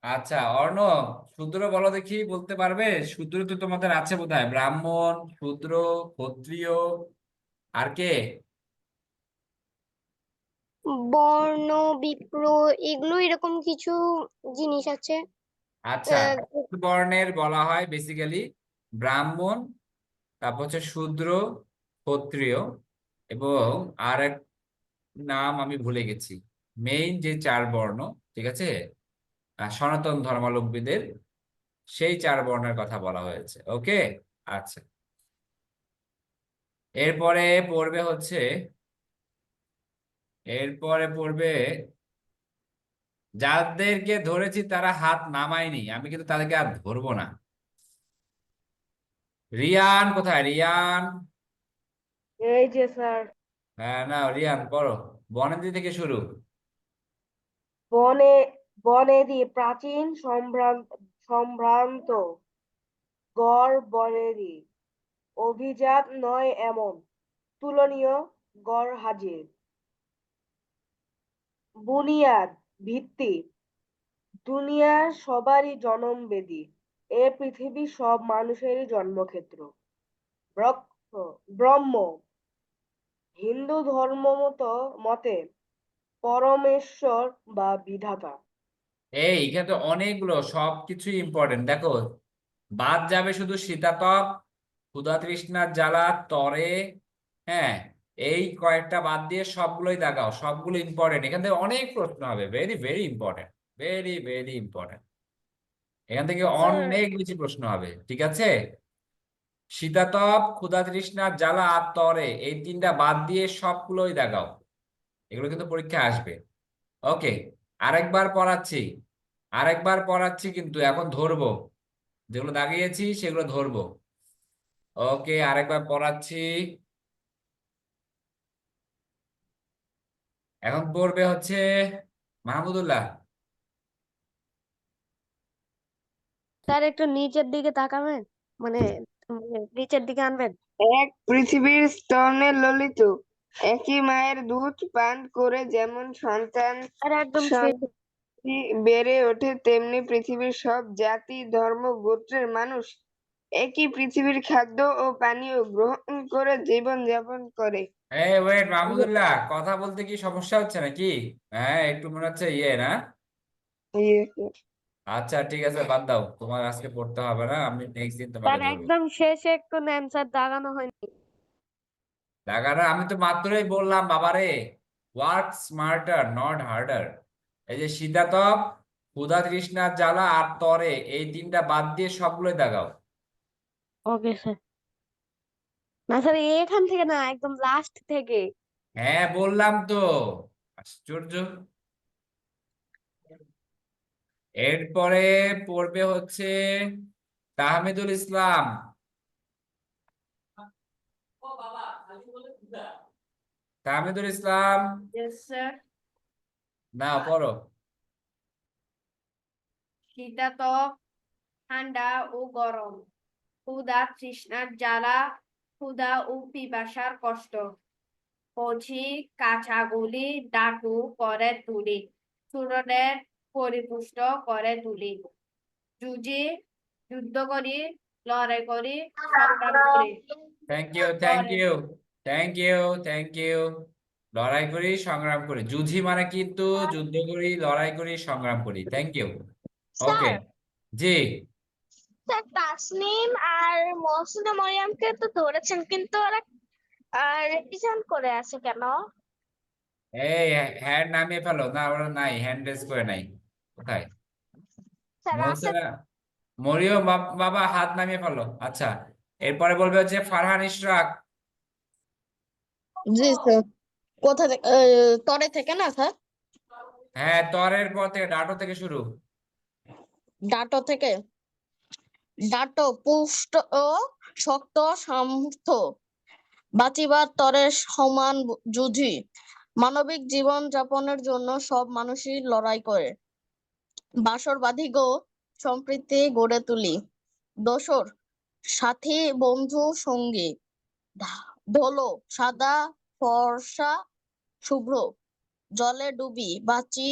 আচ্ছা, অর্ণব, শূদ্র বলো দেখি, বলতে পারবে? শূদ্র তো তোমাদের আছে বোধহয়, ব্রাহ্মণ, শূদ্র, ক্ষত্রিয়, আর কে? বর্ণ, বিপ্র, এগুলো এরকম কিছু জিনিস আছে। আচ্ছা, বর্ণের বলা হয় বেসিক্যালি ব্রাহ্মণ, তারপর হচ্ছে শূদ্র, ক্ষত্রিয়, এবং আর এক নাম আমি ভুলে গেছি। মেইন যে 4 বর্ণ, ঠিক আছে, সনাতন ধর্মাবলম্বীদের সেই 4 বর্ণের কথা বলা হয়েছে। ওকে। আচ্ছা, এরপরে পড়বে হচ্ছে, এরপরে পড়বে যাদেরকে ধরেছি তারা হাত নামায়নি, আমি কিন্তু তাদেরকে আর ধরবো না। রিয়ান কোথায়? রিয়ান। এই যে স্যার, হ্যাঁ, না, রিয়ান পড়ো। বনেদি থেকে শুরু। বনে বনেদি প্রাচীন সম্ভ্রান্ত, গড় বনেদি অভিজাত নয় এমন, তুলনীয় গড় হাজির, বুনিয়াদ ভিত্তি, দুনিয়ার সবারই জনমবেদী, এ পৃথিবী সব মানুষেরই জন্মক্ষেত্র, ব্রহ্ম হিন্দু ধর্ম মতে পরমেশ্বর বা বিধাতা। এখানে তো অনেকগুলো, সবকিছু ইম্পর্টেন্ট। দেখো, বাদ যাবে শুধু শীতাতপ, ক্ষুধা তৃষ্ণার জ্বালা, তরে, হ্যাঁ, এই কয়েকটা বাদ দিয়ে সবগুলোই দেখাও, সবগুলো ইম্পর্টেন্ট। এখান থেকে অনেক প্রশ্ন হবে, very very important, very very important. এখান থেকে অনেক বেশি প্রশ্ন হবে, ঠিক আছে। শীতাতপ, ক্ষুধা তৃষ্ণার জ্বালা আর তরে, এই 3টা বাদ দিয়ে সবগুলোই দেখাও। এগুলো কিন্তু পরীক্ষা আসবে। ওকে, আরেকবার পড়াচ্ছি কিন্তু এখন ধরবো, যেগুলো দাগিয়েছি সেগুলো ধরবো। ওকে, আরেকবার পড়াচ্ছি। এখন পড়বে হচ্ছে মাহমুদুল্লাহ। স্যার একটু নিচের দিকে তাকাবেন, মানে নিচের দিকে আনবেন। এক পৃথিবীর স্তনে ললিত, একই মায়ের দুধ পান করে যেমন সন্তান আর একদম শেষ সন্ততি বেড়ে ওঠে, তেমনি পৃথিবীর সব জাতি, ধর্ম, গোত্রের মানুষ একই পৃথিবীর খাদ্য ও পানীয় গ্রহণ করে জীবন যাপন করে। এই ওয়েট মাহমুদুল্লাহ, কথা বলতে কি সমস্যা হচ্ছে নাকি? হ্যাঁ, একটু মনে হচ্ছে ইয়ে না। আচ্ছা ঠিক আছে, বাদ দাও, তোমার আজকে পড়তে হবে না, আমি নেক্সট দিন তোমাকে তার ধরবো। একদম শেষে একটু অ্যান্সার দাগানো হয়নি। দেখাটা আমি তো মাত্রই বললাম বাবারে, ওয়ার্ক স্মার্টার নট হার্ডার। এই যে শীতাতপ, ক্ষুধা, তৃষ্ণা, জ্বালা আর তরে, এই তিনটা বাদ দিয়ে সবগুলোই দেখাও। Okay sir. না স্যার, এখান থেকে না, একদম লাস্ট থেকে। হ্যাঁ বললাম তো, আশ্চর্য। এরপরে পড়বে হচ্ছে তাহমিদুল ইসলাম। তাহমিদুল ইসলাম, Yes, sir. না পড়ো। শীতাতপ, ঠান্ডা ও গরম, ক্ষুধা তৃষ্ণার জ্বালা, ক্ষুধা ও পিপাসার কষ্ট, কচি কাঁচাগুলি ডাটু করে তুলি, চূড়নের পরিপুষ্ট করে তুলি, যুদ্ধে যুদ্ধ করি, লড়াই করি, সংগ্রাম করি। Thank you, thank you, thank you, thank you. লড়াই করি, সংগ্রাম করি, যুঝি মানে কিন্তু যুদ্ধ করি, লড়াই করি, সংগ্রাম করি। Thank you. ওকে, স্যার, জি। স্যার তাসনিম আর মহসিনা মরিয়মকে তো ধরেছেন, কিন্তু ওরা রিভিশন করে আছে কেন? এই হ্যান্ড নামিয়ে ফেলো না, ওরা নাই, হ্যান্ড রেজ করে নাই। কোথায় স্যার আছে। মোহসেনা? মরিয়ম বাবা হাত নামিয়ে ফেলো। আচ্ছা, এরপরে বলবে হচ্ছে ফারহান ইশরাক। জি স্যার। কোথা থেকে? তরে থেকে না স্যার? হ্যাঁ, তরের পর থেকে ডাটো থেকে শুরু। ডাটো থেকে। ডাটো পুষ্ট ও শক্ত সামর্থ্য, বাঁচিবার তরে সমান যুদ্ধি, মানবিক জীবন যাপনের জন্য সব মানুষই লড়াই করে, বাসর বাঁধি গো সম্প্রীতি গড়ে তুলি, দোসর সাথী বন্ধু সঙ্গী, ধলো সাদা ফর্সা শুভ্র, জলে ডুবি বাঁচি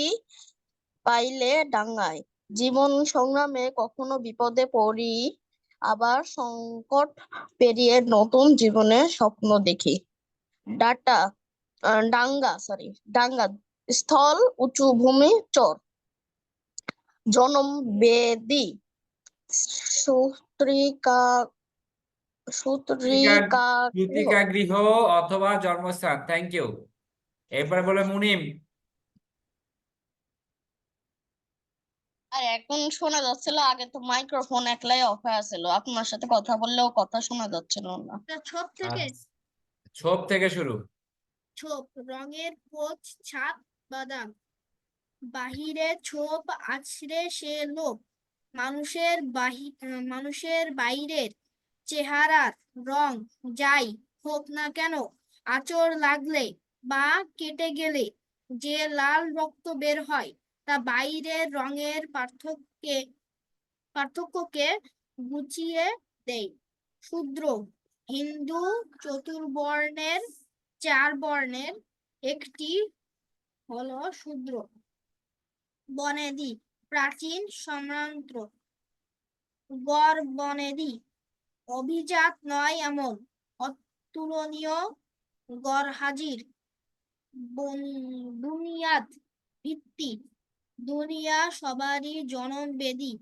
পাইলে ডাঙায়, জীবন সংগ্রামে কখনো বিপদে পড়ি, আবার সংকট পেরিয়ে নতুন জীবনের স্বপ্ন দেখি। ডাটা ডাঙ্গা স্থল, উঁচু ভূমি, চর, জনম বেদি, সূত্রিকা সূত্রিকা গৃহ। কৃতিকা গৃহ অথবা জন্মস্থান। Thank you. এরপরে বলে মুনিম। আর এখন শোনা যাচ্ছিল, আগে তো মাইক্রোফোন একলাই অফ হয়ে ছিল, আপনার সাথে কথা বললেও কথা শোনা যাচ্ছিল না। ছোপ থেকে ছোপ থেকে শুরু। ছোপ, রঙের পোচ ছাপ বাদাম, বাহিরে ছোপ আছড়ে সে লোভ, মানুষের বাইরের চেহারার রং যাই হোক না কেন, আঁচড় লাগলে বা কেটে গেলে যে লাল রক্ত বের হয়, তা বাইরের রঙের পার্থক্যকে ঘুচিয়ে দেয়। শূদ্র, হিন্দু চতুর্বর্ণের 4 বর্ণের একটি হলো শূদ্র। বনেদি, প্রাচীন সম্রান্ত, গড় বনেদি, অভিজাত নয় এমন, অতুলনীয় গড় হাজির, বুনিয়াদ ভিত্তি, দুনিয়া সবারই জনম বেদি,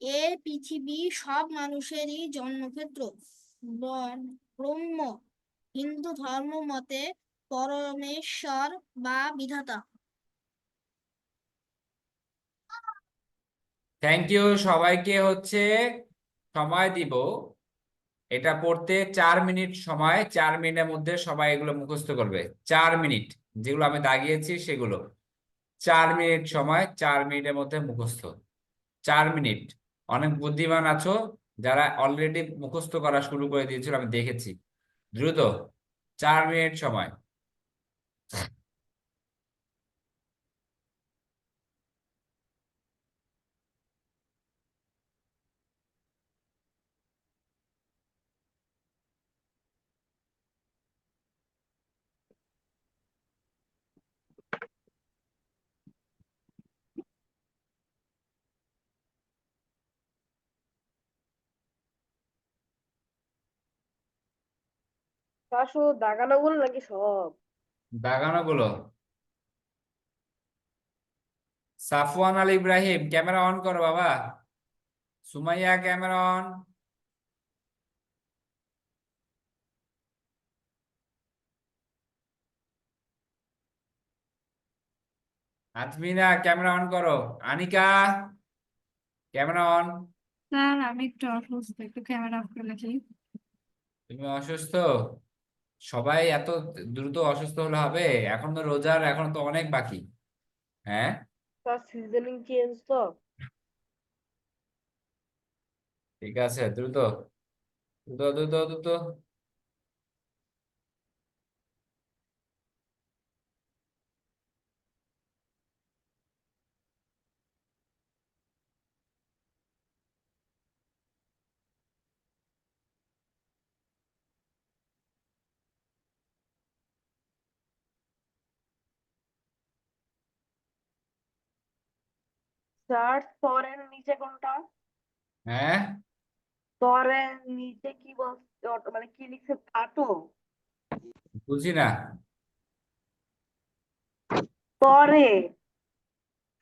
এ পৃথিবী সব মানুষেরই জন্মক্ষেত্র, ব্রহ্ম, হিন্দু ধর্ম মতে পরমেশ্বর বা বিধাতা। থ্যাংক ইউ সবাইকে। হচ্ছে সময় দিব এটা পড়তে 4 মিনিট সময়, 4 মিনিটের মধ্যে সবাই এগুলো মুখস্থ করবে। 4 মিনিট, যেগুলো আমি দাগিয়েছি সেগুলো। 4 মিনিট সময়, 4 মিনিটের মধ্যে মুখস্থ। 4 মিনিট। অনেক বুদ্ধিমান আছো যারা অলরেডি মুখস্থ করা শুরু করে দিয়েছিল, আমি দেখেছি। দ্রুত, 4 মিনিট সময়। শুধু দাগানো গুলো নাকি সব? দাগানো গুলো। সাফওয়ান আল ইব্রাহিম, ক্যামেরা অন করো বাবা। Sumaiya, camera on. Azmina, camera on করো। Anika, camera on. স্যার আমি একটু অসুস্থ, একটু ক্যামেরা অফ করে রাখি। তুমি অসুস্থ? সবাই এত দ্রুত অসুস্থ হলে হবে? এখন তো রোজার, এখন তো অনেক বাকি। হ্যাঁ, তার সিজনিং চেঞ্জ তো। ঠিক আছে, দ্রুত দ্রুত দ্রুত দ্রুত। স্যার তরের নিচে কোনটা? হ্যাঁ, তরের নিচে কি বলছে? মানে কি লিখছে? কাটো? বুঝি না। তরে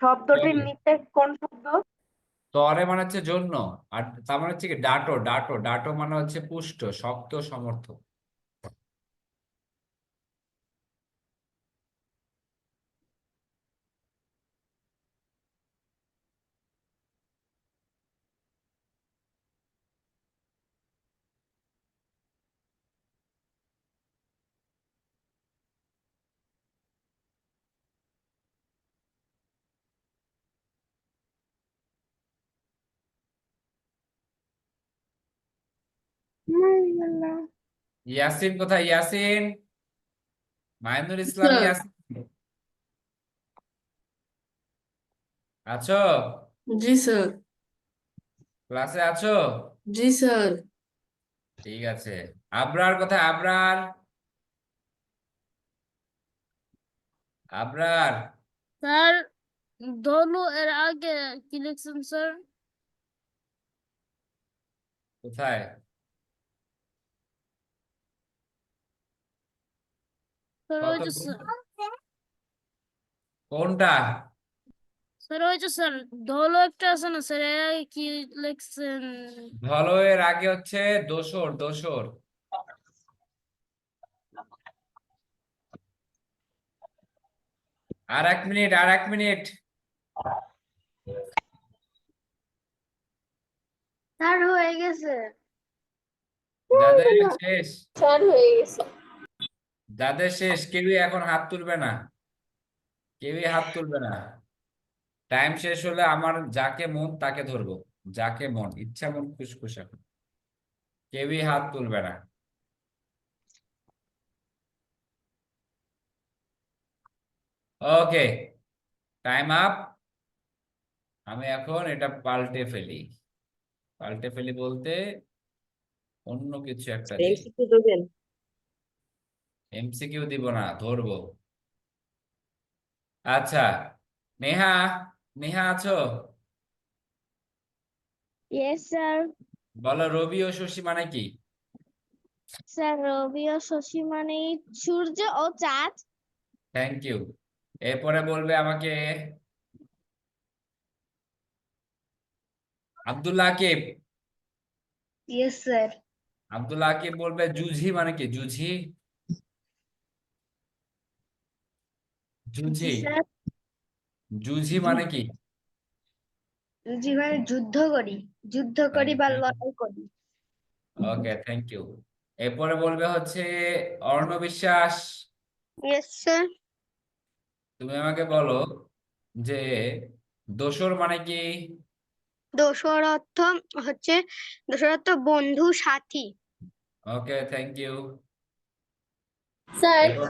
শব্দটির নিচে কোন শব্দ? তরে মানে হচ্ছে জন্য, আর তার মানে হচ্ছে কি ডাটো, ডাটো ডাটো মানে হচ্ছে পুষ্ট, শক্ত, সমর্থ। ইয়াসিন কোথায়? ইয়াসিন, মাহিনুল ইসলাম, স্যার। ইয়াসিন আছো? জি স্যার। ক্লাসে আছো? জি স্যার। ঠিক আছে। আবরার কোথায়? আবরার, আবরার স্যার ধনু এর আগে কি লিখছেন স্যার? কোথায়? স্যার ওই কত যে স্যার, কোনটা? স্যার ওই যে স্যার ধনু একটা আছে না স্যার, এর আগে কি লিখছেন? ধলো এর আগে হচ্ছে দোসর, দোসর। আর 1 মিনিট, আর 1 মিনিট। স্যার হয়ে গেছে। যাদের শেষ, স্যার হয়ে গেছে। যাদের শেষ কেউই এখন হাত তুলবে না, কেউই হাত তুলবে না। টাইম শেষ হলে আমার যাকে মন তাকে ধরবো, যাকে মন, ইচ্ছা মন খুশখুশ এখন। কেউই হাত তুলবে না। ওকে, টাইম আপ। আমি এখন এটা পাল্টে ফেলি। পাল্টে ফেলি বলতে অন্য কিছু একটা দিই। এমসিকিউ দেবেন? এমসিকিউ দিব না, ধরবো। আচ্ছা, নেহা, নেহা আছো? Yes sir. বলো রবি ও শশী মানে কি? স্যার রবি ও শশী মানে সূর্য ও চাঁদ। Thank you. এরপরে বলবে আমাকে আব্দুল্লাহ আকিব। Yes sir. আব্দুল্লাহ আকিব বলবে জুঝি মানে কি? জুঝি, জি জুঝি, স্যার। জুঝি মানে কি? জি মানে যুদ্ধ করি, যুদ্ধ করি বা লড়াই করি। ওকে, থ্যাংক ইউ। এরপরে বলবে হচ্ছে অর্ণ বিশ্বাস। Yes sir. তুমি আমাকে বলো যে দোসর মানে কি? দোসর অর্থ হচ্ছে, দোসর অর্থ বন্ধু সাথী। ওকে, থ্যাংক ইউ। স্যার, এরপর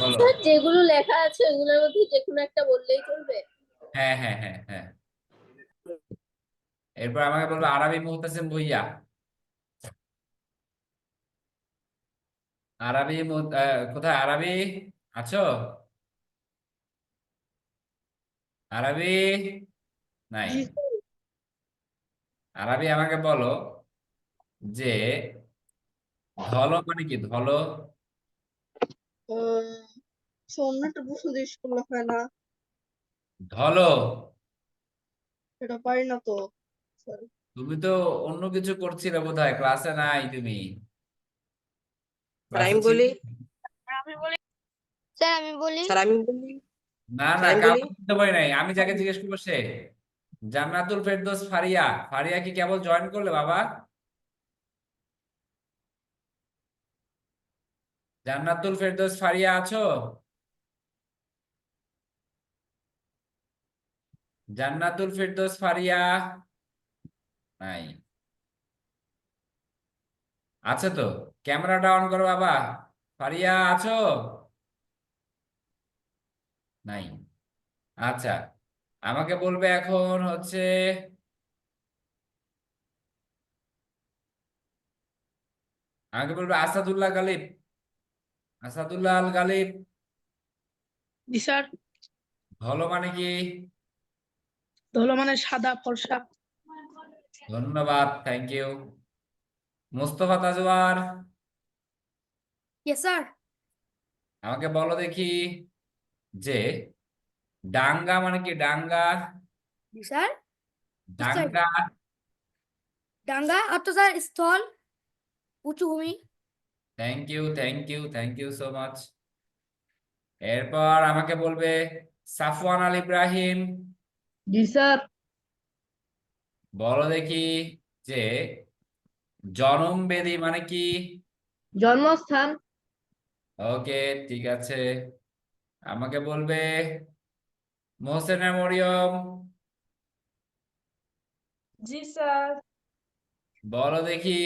বলো। স্যার যেগুলো লেখা আছে ওগুলোর মধ্যে যে কোনো একটা বললেই চলবে? হ্যাঁ হ্যাঁ হ্যাঁ হ্যাঁ। এরপর আমাকে বলবে আরবি মুহতাসিম ভুইয়া। আরবি কোথায়? আরবি আছো? আরবি নাই। জি আরবি আমাকে বলো যে ধল মানে কি ধল? অন্যটা বুঝতে জিজ্ঞেস করলে হয় না, ধল এটা পারি না তো। Sorry. তুমি তো অন্য কিছু করছিলে বোধহয়, ক্লাসে নাই তুমি। স্যার ক্লাসে আমি ছিলে? বলি স্যার আমি বলি স্যার আমি বলি না স্যার না, আমি বলি কাউকে বলতে পারি নাই, আমি যাকে জিজ্ঞেস করবো সে। জান্নাতুল ফেরদৌস ফারিয়া, ফারিয়া কি কেবল জয়েন করলে বাবা? জান্নাতুল ফেরদৌস ফারিয়া আছো? জান্নাতুল ফেরদৌস ফারিয়া নাই, আছে তো? ক্যামেরাটা অন করো বাবা। ফারিয়া আছো? নাই। আচ্ছা, আমাকে বলবে এখন হচ্ছে, আমাকে বলবে আসাদুল্লাহ গালিব। আসাদুল্লাহ আল গালিব, জি স্যার, ধলো মানে কি? ধলো মানে সাদা ফর্সা। ধন্যবাদ, thank you. Mostafa Tazwar, yes sir. আমাকে বলো দেখি যে ডাঙ্গা মানে কি? ডাঙ্গা, জি স্যার। ডাঙ্গা। ডাঙ্গা অর্থ স্যার স্থল, উঁচু ভূমি। Thank you, thank you, thank you so much. এরপর আমাকে বলবে সাফওয়ান আল ইব্রাহিম, জি স্যার। বলো দেখি যে জনমবেদী মানে কি? জন্মস্থান। ওকে, ঠিক আছে। আমাকে বলবে মোহসেনা মরিয়ম, জি স্যার। বলো দেখি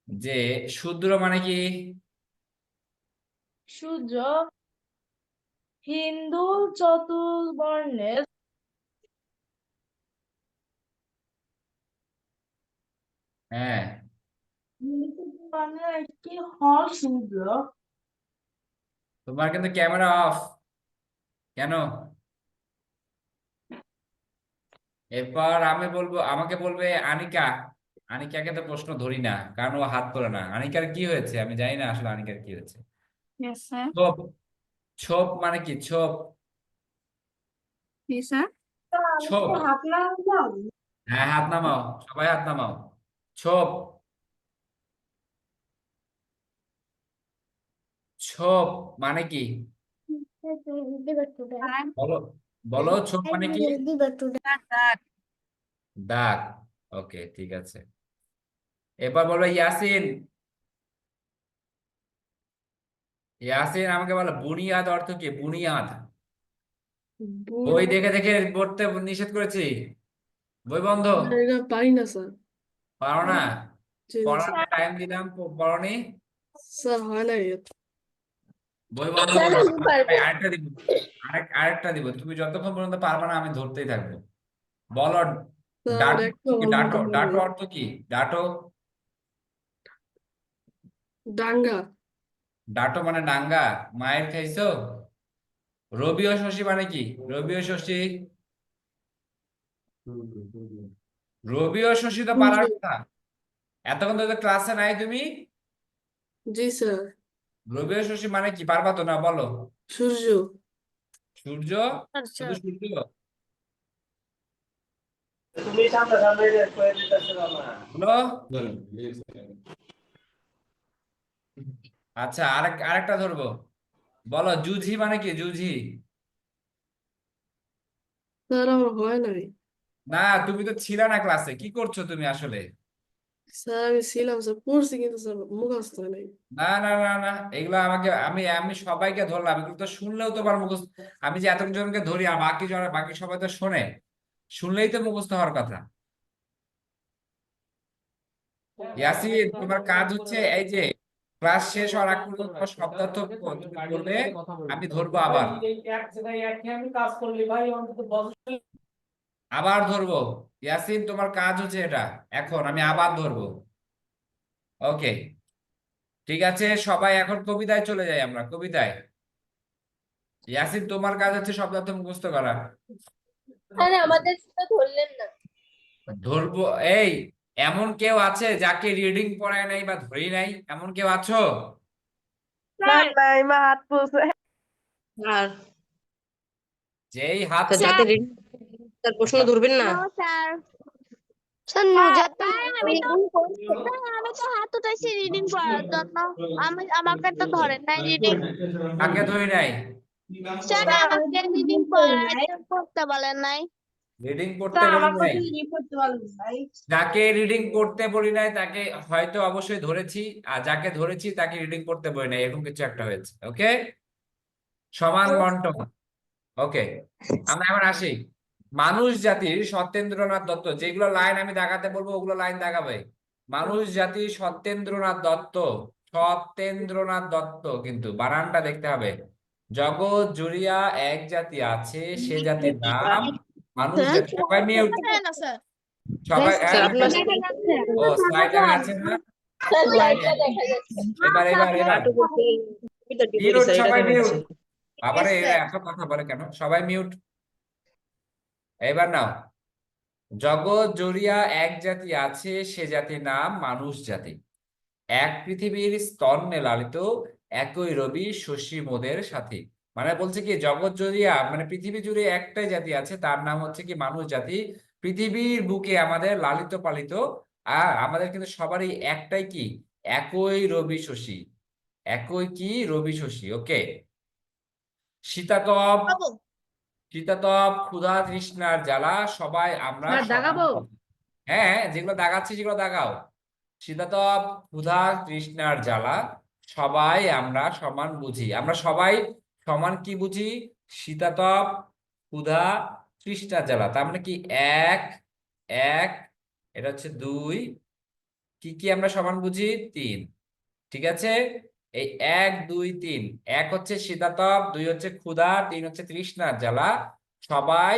যে শূদ্র মানে কি? সূর্য হিন্দু চতুর্বর্ণের হ্যাঁ, একটি হল সূর্য। তোমার কিন্তু ক্যামেরা অফ কেন? এরপর আমি বলবো, আমাকে বলবে আনিকা। আনিকাকে তো প্রশ্ন ধরি না, কারণ ও হাত তোলে না। আনিকার কি হয়েছে আমি জানি না আসলে, আনিকার কি হয়েছে। Yes sir. ছোপ, ছোপ মানে কি? ছোপ, জি স্যার। ছোপ। হাত নামাও। হ্যাঁ, হাত নামাও, সবাই হাত নামাও। ছোপ, ছোপ মানে কি? বলো, বলো ছোপ মানে কি? দাগ। ওকে, ঠিক আছে। এবার বলবো ইয়াসিন। ইয়াসিন আমাকে বলো বুনিয়াদ অর্থ কি? বুনিয়াদ। বই দেখে দেখে পড়তে নিষেধ করেছি, বই বন্ধ। এটা পারি না স্যার। পারো না? জি না পড়ার স্যার। টাইম দিলাম, পড়নি। স্যার হয় না এটা। বই বন্ধ স্যার করো। আমি পারবো। আরেকটা দিব, আরেকটা দিব, তুমি যতক্ষণ পর্যন্ত পারবে না আমি ধরতেই থাকবো। বলো স্যার ডাটো একটা কি? বলুন ডাটো, তো হবে। ডাটো অর্থ কি? ডাটো, ডাঙ্গা। ডাটো মানে ডাঙ্গা। মায়ের খাইছো? রবি ও শশী মানে কি? রবি ও শশী, রবি ও শশী তো সূর্য। পারার কথা। এতক্ষণ তো ক্লাসে নাই তুমি। জি স্যার। রবি ও শশী মানে কি? পারবা তো না? বলো। সূর্য। সূর্য, শুধু সূর্য? বলো। আচ্ছা, আরেকটা ধরবো। বলো জুঝি মানে কি? জুঝি। স্যার আমার হয় নাই। না, তুমি তো ছিল না ক্লাসে, কি করছো তুমি আসলে? স্যার আমি ছিলাম স্যার, পড়ছি কিন্তু স্যার মুখস্থ হয় নাই। না না না না, এগুলো আমাকে, আমি আমি সবাইকে ধরলাম, এগুলো তো শুনলেও তোমার মুখস্থ। আমি যে এতজনকে ধরি আর বাকি সবাই তো শোনে, শুনলেই তো মুখস্থ হওয়ার কথা। ইয়াসিন, তোমার কাজ হচ্ছে এই যে ক্লাস শেষ হওয়ার আগ পর্যন্ত তোমার শব্দার্থ তুমি বলবে, আমি ধরবো আবার, আবার ধরবো। ইয়াসিন, তোমার কাজ হচ্ছে এটা, এখন আমি আবার ধরবো। ওকে, ঠিক আছে, সবাই এখন কবিতায় চলে যাই, আমরা কবিতায়। ইয়াসিন, তোমার কাজ হচ্ছে শব্দার্থ মুখস্থ করা। আরে আমাদের তো ধরলেন না। ধরবো, এই এমন কেউ আছে যাকে রিডিং পড়ায় নাই বা ধরি নাই? এমন কেউ আছো? না নাই মা হাত তুলছে। আর যেই হাত যাদের reading তার প্রশ্ন ধরবেন না। স্যার স্যার নুজাত তো আমি তো হাত উঠাইছি রিডিং পড়ার জন্য। আমাকে তো ধরেন নাই রিডিং। কাকে ধরি নাই? স্যার আমাকে রিডিং পড়তে বলেন নাই। রিডিং পড়তে বলি নাই। যাকে রিডিং পড়তে বলি নাই তাকে হয়তো অবশ্যই ধরেছি, আর যাকে ধরেছি তাকে রিডিং পড়তে বলি নাই, এরকম কিছু একটা হয়েছে। ওকে, সমান বন্টন। ওকে, আমরা এখন আসি। মানুষ জাতির সত্যেন্দ্রনাথ দত্ত, যেগুলো লাইন আমি দাগাতে বলবো ওগুলো লাইন দাগাবে। মানুষ জাতির সত্যেন্দ্রনাথ দত্ত, সত্যেন্দ্রনাথ দত্ত, কিন্তু বানানটা দেখতে হবে। জগৎ জুড়িয়া এক জাতি আছে, সে জাতির নাম মানুষ জাতি। সবাই মিউট, না স্যার। সবাই স্যার আপনার ও স্লাইড দেখা যাচ্ছে না? লাইটটা দেখা যাচ্ছে। এবার এবার এবার নাটক করতে কবিতা টিপুরি মিউট, স্যার, এটা সবাই দেখা মিউট। যাচ্ছে। আবার Yes, এরা sir. এত কথা বলে কেন? সবাই মিউট। এবার নাও, জগৎ জুড়িয়া এক জাতি আছে, সে জাতির নাম মানুষ জাতি। এক পৃথিবীর স্তন্যে লালিত, একই রবি শশী মোদের সাথী। মানে বলছে কি, জগৎ জুড়িয়া মানে পৃথিবী জুড়ে একটাই জাতি আছে, তার নাম হচ্ছে কি মানুষ জাতি। পৃথিবীর বুকে আমাদের লালিত পালিত, আর আমাদের কিন্তু সবারই একটাই কি, একই রবি শশী। একই কি, রবি শশী। ওকে, শীতাতপ, বাবু শীতাতপ, ক্ষুধা তৃষ্ণার জ্বালা সবাই আমরা সমান বুঝি। হ্যাঁ, যেগুলো দাগাচ্ছি সেগুলো দাগাও। শীতাতপ, ক্ষুধা তৃষ্ণার জ্বালা সবাই আমরা সমান বুঝি। আমরা সবাই সমান কি বুঝি? শীতাতপ, ক্ষুধা, তৃষ্ণার জ্বালা। তার মানে কি, এক এক, এটা হচ্ছে দুই, কি কি আমরা সমান বুঝি? তিন। ঠিক আছে, এই এক দুই তিন, এক হচ্ছে শীতাতপ, দুই হচ্ছে ক্ষুধা, তিন হচ্ছে তৃষ্ণার জ্বালা, সবাই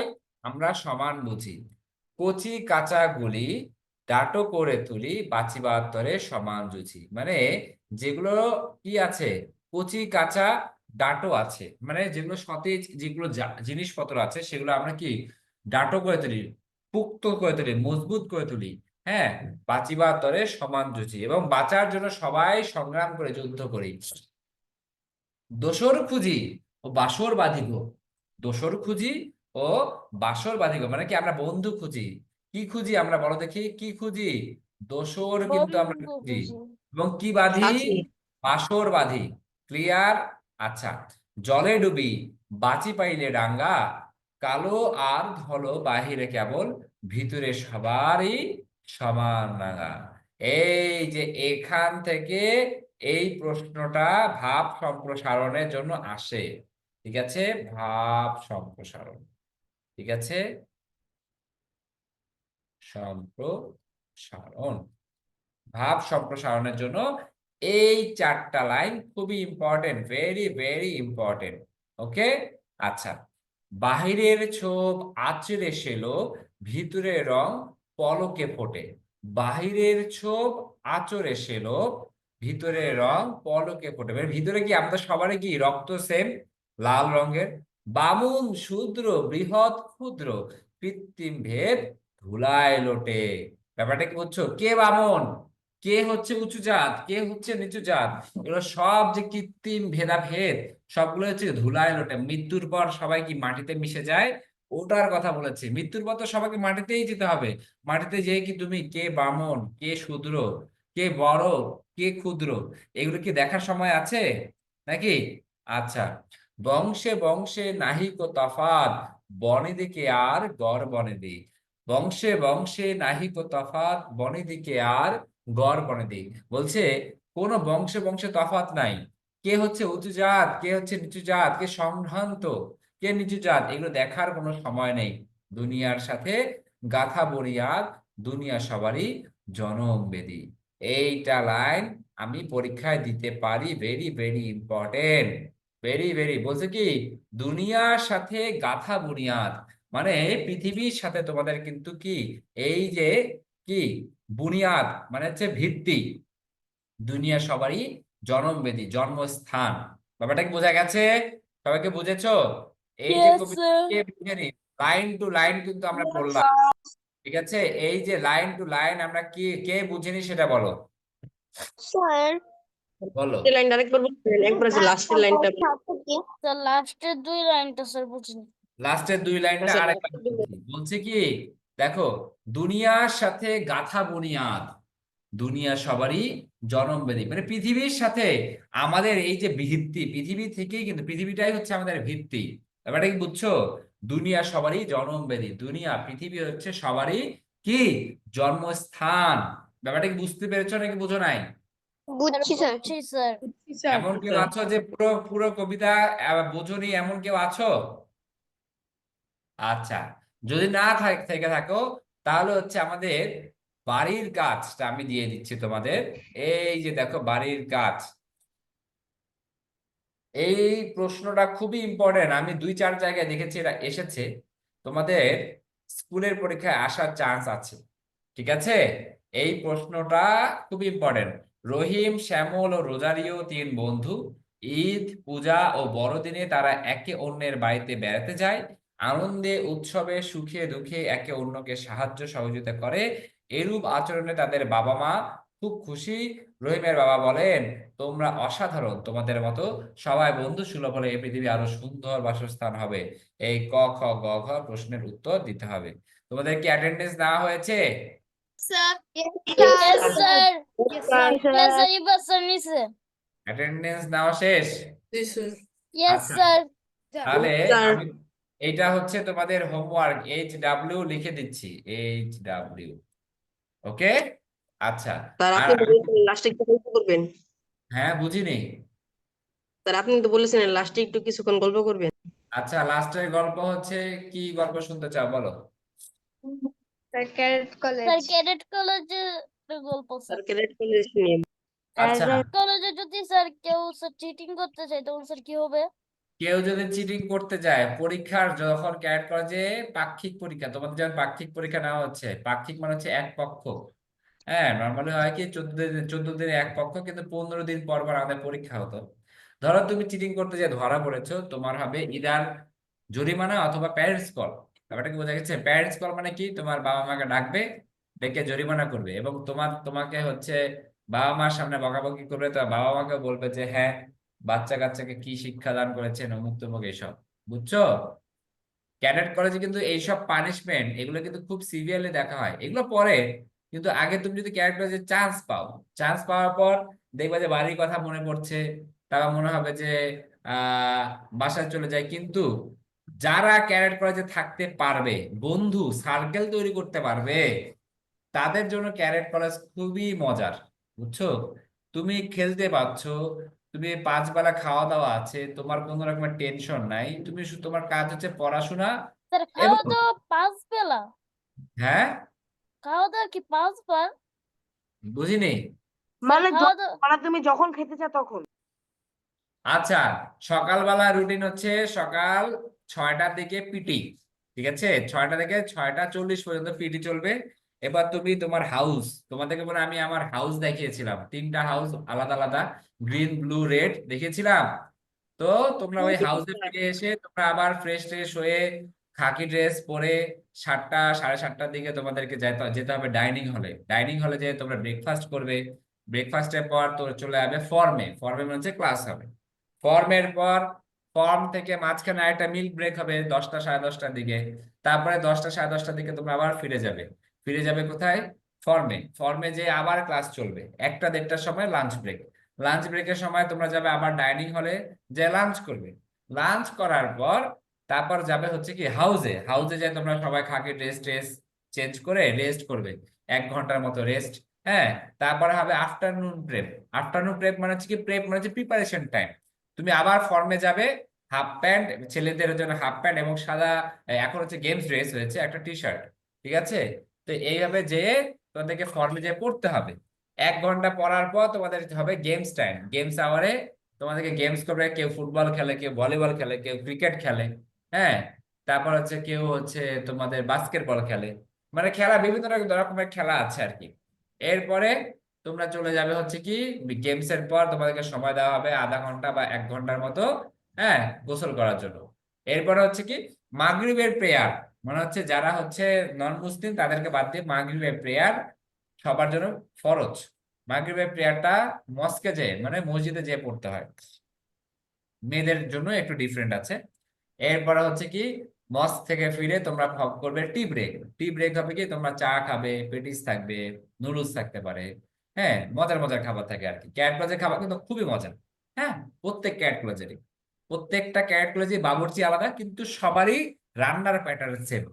আমরা সমান বুঝি। কচি কাঁচা গুলি ডাটো করে তুলি, বাঁচিবার তরে সমান জুঝি। মানে যেগুলো কি আছে, কচি কাঁচা ডাটো আছে, মানে যেগুলো সতেজ, যেগুলো জিনিসপত্র আছে সেগুলো আমরা কি ডাটো করে তুলি, পুক্ত করে তুলি, মজবুত করে তুলি। হ্যাঁ, বাঁচিবার তরে সমান জুঝি, এবং বাঁচার জন্য সবাই সংগ্রাম করে যুদ্ধ করি। দোসর খুঁজি ও বাসর বাঁধিব, দোসর খুঁজি ও বাসর বাঁধিব, মানে কি আমরা বন্ধু খুঁজি। কি খুঁজি আমরা, বলো দেখি, কি খুঁজি? দোসর কিন্তু আমরা খুঁজি, এবং কি বাঁধি? সাথী। বাসর বাঁধি। ক্লিয়ার? আচ্ছা, জলে ডুবি বাঁচি পাইলে ডাঙ্গা, কালো আর ধলো বাহিরে কেবল, ভিতরে সবারই সমান নাগা। এই যে এখান থেকে এই প্রশ্নটা ভাব সম্প্রসারণের জন্য আসে। ঠিক আছে, ভাব সম্প্রসারণ। ঠিক আছে, সম্প্রসারণ, ভাব সম্প্রসারণের জন্য এই চারটা লাইন খুবই ইম্পর্টেন্ট, ভেরি ভেরি ইম্পর্টেন্ট। ওকে, আচ্ছা, বাহিরের ছোপ আঁচড়ে সেলো, ভিতরে রং পলকে ফোটে। বাহিরের ছোপ আঁচড়ে সেলো, ভিতরে রং পলকে ফোটে, মানে ভিতরে কি আমাদের সবারই কি রক্ত সেম, লাল রঙের। বামুন শূদ্র বৃহৎ ক্ষুদ্র, কৃত্রিম ভেদ ধুলায় লোটে। ব্যাপারটা কি বুঝছো? কে বামন, কে হচ্ছে উঁচু জাত, কে হচ্ছে নিচু জাত, এগুলো সব যে কৃত্রিম ভেদাভেদ, সবগুলো হচ্ছে ধুলায় লোটে। মৃত্যুর পর সবাই কি মাটিতে মিশে যায়, ওটার কথা বলেছি। মৃত্যুর পর তো সবাইকে মাটিতেই যেতে হবে। মাটিতে যেয়ে কি তুমি কে বামন, কে শূদ্র, কে বড়, কে ক্ষুদ্র, এগুলো কি দেখার সময় আছে নাকি? আচ্ছা, বংশে বংশে নাহিক তফাৎ, বনেদিকে আর গড় বনেদি। বংশে বংশে নাহিক তফাৎ, বনেদিকে আর গড় বনেদি। বলছে কোন বংশে বংশে তফাৎ নাই। কে হচ্ছে উঁচু জাত, কে হচ্ছে নিচু জাত, কে সম্ভ্রান্ত, কে নিচু জাত, এগুলো দেখার কোনো সময় নেই। দুনিয়ার সাথে গাথা বুনিয়াদ, দুনিয়া সবারই জনম বেদি। এইটা লাইন আমি পরীক্ষায় দিতে পারি, very very important, very very. বলছে কি, দুনিয়ার সাথে গাথা বুনিয়াদ, মানে পৃথিবীর সাথে তোমাদের কিন্তু কি এই যে কি বুনিয়াদ, মানে হচ্ছে ভিত্তি, দুনিয়া সবারই জন্মবেদী, জন্মস্থান। ব্যাপারটা কি বোঝা গেছে? সবাইকে বুঝেছো? এই যে Yes, কবিতা sir. কে বুঝেনি, লাইন টু লাইন কিন্তু আমরা পড়লাম। ঠিক আছে, এই যে লাইন টু লাইন আমরা কে বুঝিনি সেটা বলো, স্যার বলো। লাইনটা আরেকবার বলবেন, একবার যে লাস্টের লাইনটা। স্যার লাস্টের 2 লাইনটা স্যার বুঝিনি। লাস্টের 2 লাইনটা আচ্ছা, আরেকবার বলছে কি, দেখো, দুনিয়ার সাথে গাথা বুনিয়াদ, দুনিয়া সবারই জনমবেদী, মানে পৃথিবীর সাথে আমাদের এই যে ভিত্তি, পৃথিবী থেকেই কিন্তু পৃথিবীটাই হচ্ছে আমাদের ভিত্তি। ব্যাপারটা কি বুঝছো? দুনিয়া সবারই জনমবেদী, দুনিয়া পৃথিবী হচ্ছে সবারই কি জন্মস্থান। ব্যাপারটা কি বুঝতে পেরেছো নাকি বুঝো নাই? বুঝছি স্যার। বুঝছি স্যার। এমন কেউ আছো যে পুরো পুরো কবিতা বোঝোনি, এমন কেউ আছো? আচ্ছা, যদি না থেকে থাকো, তাহলে হচ্ছে আমাদের বাড়ির কাজটা আমি দিয়ে দিচ্ছি তোমাদের। এই যে দেখো বাড়ির কাজ, এই প্রশ্নটা খুবই ইম্পর্টেন্ট। আমি 2-4 জায়গায় দেখেছি এটা এসেছে, তোমাদের স্কুলের পরীক্ষায় আসার চান্স আছে। ঠিক আছে, এই প্রশ্নটা খুব ইম্পর্টেন্ট। রহিম, শ্যামল ও রোজারিও 3 বন্ধু। ঈদ, পূজা ও বড়দিনে তারা একে অন্যের বাড়িতে বেড়াতে যায়। আনন্দে, উৎসবে, সুখে দুঃখে একে অন্যকে সাহায্য সহযোগিতা করে। এরূপ আচরণে তাদের বাবা মা খুব খুশি। রহিমের বাবা বলেন, তোমরা অসাধারণ, তোমাদের মতো সবাই বন্ধু সুলভ হলে এই পৃথিবী আরো সুন্দর বাসস্থান হবে। এই ক খ গ ঘ প্রশ্নের উত্তর দিতে হবে। তোমাদের কি অ্যাটেন্ডেন্স দেওয়া হয়েছে? Sir Yes, Yes, sir. sir. Yes, Yes, sir. sir. এবার স্যার নিছে। অ্যাটেন্ডেন্স নেওয়া শেষ? Yes, আচ্ছা, sir. তাহলে স্যার। আমি এইটা হচ্ছে তোমাদের হোমওয়ার্ক, HW লিখে দিচ্ছি, HW। ওকে, আচ্ছা। স্যার আর আপনি তো বলেছিলেন লাস্টে একটু গল্প করবেন। হ্যাঁ, বুঝিনি। স্যার আপনি তো বলেছিলেন লাস্টে একটু কিছুক্ষণ গল্প করবেন। আচ্ছা, লাস্টের গল্প হচ্ছে কি গল্প শুনতে চাও বলো? Sir, Cadet sir College. Cadet কলেজে গল্প স্যার স্যার। ক্যাডেট কলেজ নিয়ে। আচ্ছা, কলেজে যদি স্যার কেউ স্যার চিটিং করতে চায় তখন স্যার কি হবে? কেউ যদি চিটিং করতে যায় পরীক্ষার, যখন ক্যাডেট কলেজে পাক্ষিক পরীক্ষা, তোমাদের যেমন পাক্ষিক পরীক্ষা নেওয়া হচ্ছে, পাক্ষিক মানে হচ্ছে এক পক্ষ। হ্যাঁ, নর্মালি হয় কি 14 দিনে এক পক্ষ, কিন্তু 15 দিন পর পর আমাদের পরীক্ষা হতো। ধরো তুমি চিটিং করতে যে ধরা পড়েছো, তোমার হবে ইদার জরিমানা অথবা প্যারেন্টস কল। ব্যাপারটা কি বোঝা গেছে? প্যারেন্টস কল মানে কি, তোমার বাবা মাকে ডাকবে, ডেকে জরিমানা করবে, এবং তোমাকে হচ্ছে বাবা মার সামনে বকাবকি করবে। তো বাবা মাকে বলবে যে হ্যাঁ, বাচ্চা কাচ্চাকে কি শিক্ষা দান করেছেন, অমুক তমুক এইসব। বুঝছো? ক্যাডেট কলেজে কিন্তু এইসব পানিশমেন্ট এগুলো কিন্তু খুব সিভিয়ারলি দেখা হয়, এগুলো পরে। কিন্তু আগে তুমি যদি ক্যাডেট কলেজে চান্স পাও, চান্স পাওয়ার পর দেখবা যে বাড়ির কথা মনে পড়ছে, তারা মনে হবে যে আহ বাসায় চলে যায়। কিন্তু যারা ক্যাডেট কলেজে থাকতে পারবে, বন্ধু সার্কেল তৈরি করতে পারবে, তাদের জন্য ক্যাডেট কলেজ খুবই মজার। বুঝছো? তুমি খেলতে পারছো, তুমি 5 বেলা খাওয়া দাওয়া আছে, তোমার কোনো রকমের টেনশন নাই, তুমি তোমার কাজ হচ্ছে পড়াশোনা। স্যার খাওয়া এবং দাওয়া 5 বেলা? হ্যাঁ, খাওয়া দাওয়া কি 5 বার? বুঝিনি। মানে খাওয়া দাওয়া মানে তুমি যখন খেতে চাও তখন। আচ্ছা, সকালবেলা রুটিন হচ্ছে সকাল 6টার দিকে পিটি। ঠিক আছে, 6টা থেকে 6টা 40 পর্যন্ত পিটি চলবে। এবার তুমি তোমার হাউস, তোমাদেরকে বলে আমি আমার হাউস দেখিয়েছিলাম, 3টা হাউস আলাদা আলাদা, গ্রিন ব্লু রেড দেখিয়েছিলাম। তো তোমরা ওই হাউসে ফিরে এসে তোমরা আবার ফ্রেশ ট্রেশ হয়ে খাকি ড্রেস পরে 7টা 7:30টার দিকে তোমাদেরকে যেতে হবে ডাইনিং হলে। ডাইনিং হলে যে তোমরা ব্রেকফাস্ট করবে। ব্রেকফাস্টের পর তো চলে যাবে ফর্মে, ফর্মে মানে হচ্ছে ক্লাস হবে। ফর্মের পর ফর্ম থেকে মাঝখানে একটা মিল্ক ব্রেক হবে 10টা 10:30টার দিকে। তারপরে 10টা 10:30টার দিকে তোমরা আবার ফিরে যাবে। ফিরে যাবে কোথায়? ফর্মে। ফর্মে যে আবার ক্লাস চলবে 1টা 1:30টার সময় লাঞ্চ ব্রেক। লাঞ্চ ব্রেকের সময় তোমরা যাবে আবার ডাইনিং হলে, যে লাঞ্চ করবে। লাঞ্চ করার পর তারপর যাবে হচ্ছে কি হাউসে। হাউসে যে তোমরা সবাই খাকি ড্রেস ট্রেস চেঞ্জ করে রেস্ট করবে, 1 ঘন্টার মতো রেস্ট। হ্যাঁ, তারপরে হবে আফটারনুন প্রেপ। আফটারনুন প্রেপ মানে হচ্ছে কি, প্রেপ মানে হচ্ছে প্রিপারেশন টাইম। তুমি আবার ফর্মে যাবে, হাফ প্যান্ট, ছেলেদের জন্য হাফ প্যান্ট এবং সাদা, এখন হচ্ছে গেমস ড্রেস হয়েছে, একটা টি শার্ট। ঠিক আছে, তো এইভাবে যে তোমাদেরকে ফর্মে যেয়ে পড়তে হবে। 1 ঘন্টা পড়ার পর তোমাদের হবে গেমস টাইম। গেমস আওয়ারে তোমাদেরকে গেমস করবে, কেউ ফুটবল খেলে, কেউ ভলিবল খেলে, কেউ ক্রিকেট খেলে। হ্যাঁ, তারপর হচ্ছে কেউ হচ্ছে তোমাদের বাস্কেটবল খেলে, মানে খেলা বিভিন্ন রকমের খেলা আছে আর কি। এরপরে তোমরা চলে যাবে হচ্ছে কি গেমস এর পর তোমাদেরকে সময় দেওয়া হবে আধা ঘন্টা বা 1 ঘন্টার মতো, হ্যাঁ, গোসল করার জন্য। এরপরে হচ্ছে কি মাগরিবের প্রেয়ার। মানে হচ্ছে যারা হচ্ছে নন মুসলিম তাদেরকে বাদ দিয়ে মাগরিবের প্রেয়ার সবার জন্য ফরজ। মাগরিবের প্রেয়ারটা মস্কে যেয়ে মানে মসজিদে যেয়ে পড়তে হয়, মেয়েদের জন্য একটু ডিফারেন্ট আছে। এরপরে হচ্ছে কি মস্ক থেকে ফিরে তোমরা করবে টি ব্রেক। টি ব্রেক হবে কি তোমরা চা খাবে, পেটিস থাকবে, নুডলস থাকতে পারে, হ্যাঁ মজার মজার খাবার থাকে আর কি। ক্যাট কলেজের খাবার কিন্তু খুবই মজার, হ্যাঁ প্রত্যেক ক্যাট কলেজেরই, প্রত্যেকটা ক্যাট কলেজে বাবুর্চি আলাদা কিন্তু সবারই রান্নার প্যাটার্ন সেম।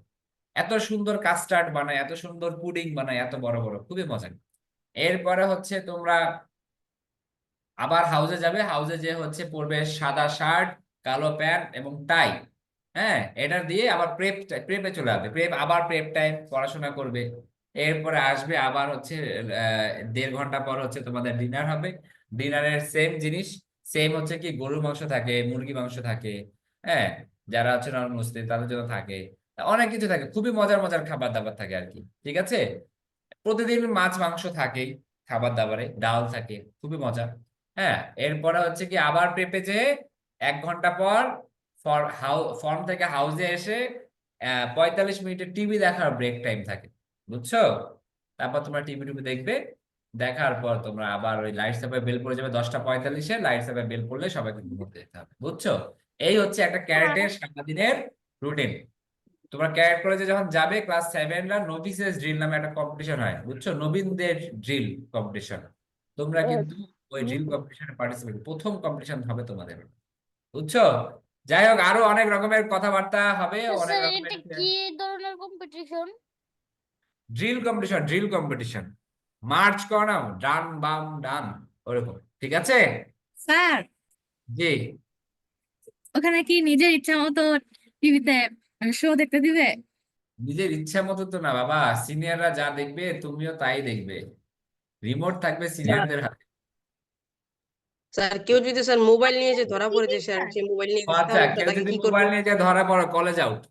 এত সুন্দর কাস্টার্ড বানায়, এত সুন্দর পুডিং বানায়, এত বড় বড়, খুবই মজার। এরপরে হচ্ছে তোমরা আবার হাউজে যাবে, হাউজে যে হচ্ছে পরবে সাদা শার্ট, কালো প্যান্ট এবং টাই, হ্যাঁ এটা দিয়ে আবার প্রেপে চলে যাবে, আবার প্রেপ টাইম পড়াশোনা করবে। এরপরে আসবে আবার হচ্ছে 1.5 ঘন্টা পর হচ্ছে তোমাদের ডিনার হবে। ডিনারের সেম জিনিস, সেম হচ্ছে কি গরুর মাংস থাকে, মুরগি মাংস থাকে, হ্যাঁ যারা হচ্ছে নন মুসলিম তাদের জন্য থাকে, অনেক কিছু থাকে, খুবই মজার মজার খাবার দাবার থাকে আর কি, ঠিক আছে। প্রতিদিন মাছ মাংস থাকেই খাবার দাবারে, ডাল থাকে, খুবই মজা। হ্যাঁ এরপরে হচ্ছে কি আবার প্রেপে যে 1 ঘন্টা পর ফর্ম থেকে হাউসে এসে 45 মিনিটের টিভি দেখার ব্রেক টাইম থাকে, বুঝছো। তারপর তোমরা টিভি দেখবে, দেখার পর তোমরা আবার ওই লাইট সাপে বেল পড়ে যাবে 10টা 45-এ, লাইট সাপে বেল পড়লে সবাইকে ঘুমোতে যেতে হবে, বুঝছো। এই হচ্ছে একটা ক্যারেটের সারাদিনের রুটিন। তোমরা ক্যারেট কলেজে যখন যাবে ক্লাস 7রা নভিসেস ড্রিল নামে একটা কম্পিটিশন হয়, বুঝছো, নবীনদের ড্রিল কম্পিটিশন। তোমরা কিন্তু ওই ড্রিল কম্পিটিশনে পার্টিসিপেট, প্রথম কম্পিটিশন হবে তোমাদের, বুঝছো। যাই হোক আরো অনেক রকমের কথাবার্তা হবে, অনেক রকমের ধরনের কম্পিটিশন? ড্রিল কম্পিটিশন মার্চ করো না, ডান বাম ডান, ওরকম, ঠিক আছে। স্যার জি, ওখানে কি নিজের ইচ্ছা মতো টিভিতে শো দেখতে দিবে? নিজের ইচ্ছা মতো তো না বাবা, সিনিয়ররা যা দেখবে তুমিও তাই দেখবে, রিমোট থাকবে সিনিয়রদের হাতে। স্যার কেউ যদি স্যার মোবাইল নিয়ে যে ধরা পড়েছে স্যার, সে মোবাইল নিয়ে গেছে, আচ্ছা, তাহলে কেউ তাকে যদি কি করবো? মোবাইল নিয়ে যে ধরা পড়ো কলেজ আউট,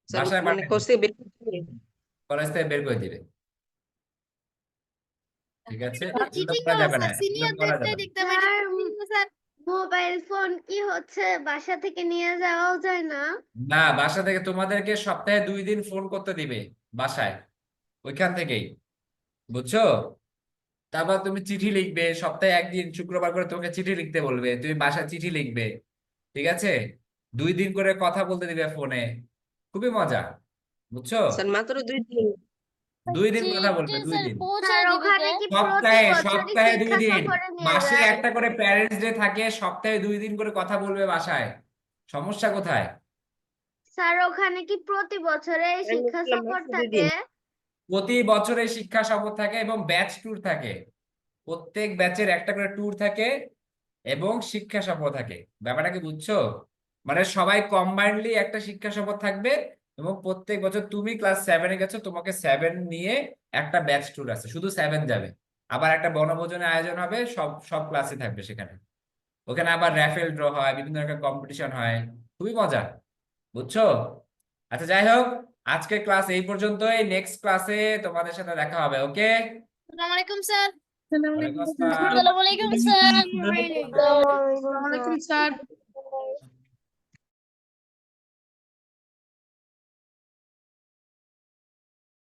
স্যার বাসায় মানে পাঠাবে, কোর্স থেকে বের করতে হবে? কলেজ থেকে বের করে দিবে, ঠিক আছে। এগুলো চিটিং করা যাবে না, স্যার, এগুলো করা সিনিয়রদেরটাই যাবে না। দেখতে হবে, স্যার। মোবাইল ফোন কি হচ্ছে, বাসা থেকে নিয়ে যাওয়াও যায় না? না, বাসা থেকে তোমাদেরকে সপ্তাহে 2 দিন ফোন করতে দিবে বাসায়, ওইখান থেকেই, বুঝছো। তারপর তুমি চিঠি লিখবে, সপ্তাহে 1 দিন শুক্রবার করে তোমাকে চিঠি লিখতে বলবে, তুমি বাসায় চিঠি লিখবে, ঠিক আছে। 2 দিন করে কথা বলতে দিবে ফোনে, খুবই মজা, বুঝছো। স্যার মাত্র 2 দিন? 2 দিন কথা বলবে, চিঠি 2 স্যার দিন পৌঁছায় দিবে ওখানে কে? কি প্রতি সপ্তাহে বছরই সপ্তাহে শিক্ষা 2 দিন, সফরে নিয়ে মাসে যায়? একটা করে প্যারেন্টস ডে থাকে, সপ্তাহে 2 দিন করে কথা বলবে বাসায়, সমস্যা কোথায়। স্যার ওখানে কি প্রতি বছরে এই আমি শিক্ষা বলছিলাম সফর মাত্র 2 থাকে? দিন। প্রতি বছরে শিক্ষা সফর থাকে এবং ব্যাচ ট্যুর থাকে, প্রত্যেক ব্যাচের একটা করে ট্যুর থাকে এবং শিক্ষা সফর থাকে, ব্যাপারটা কি বুঝছো। মানে সবাই কম্বাইন্ডলি একটা শিক্ষা সফর থাকবে এবং প্রত্যেক বছর তুমি ক্লাস 7-এ গেছো, তোমাকে 7 নিয়ে একটা ব্যাচ ট্যুর আছে, শুধু 7 যাবে। আবার একটা বনভোজনের আয়োজন হবে, সব সব ক্লাসে থাকবে সেখানে। ওখানে আবার র্যাফেল ড্র হয়, বিভিন্ন রকম কম্পিটিশন হয়, খুবই মজা, বুঝছো। আচ্ছা যাই হোক, আজকের ক্লাস এই পর্যন্তই, নেক্সট ক্লাসে তোমাদের সাথে দেখা হবে, ওকে। আসসালামু আলাইকুম স্যার। ওয়ালাইকুম আসসালাম। আসসালামু আলাইকুম স্যার। আসসালামু আলাইকুম স্যার।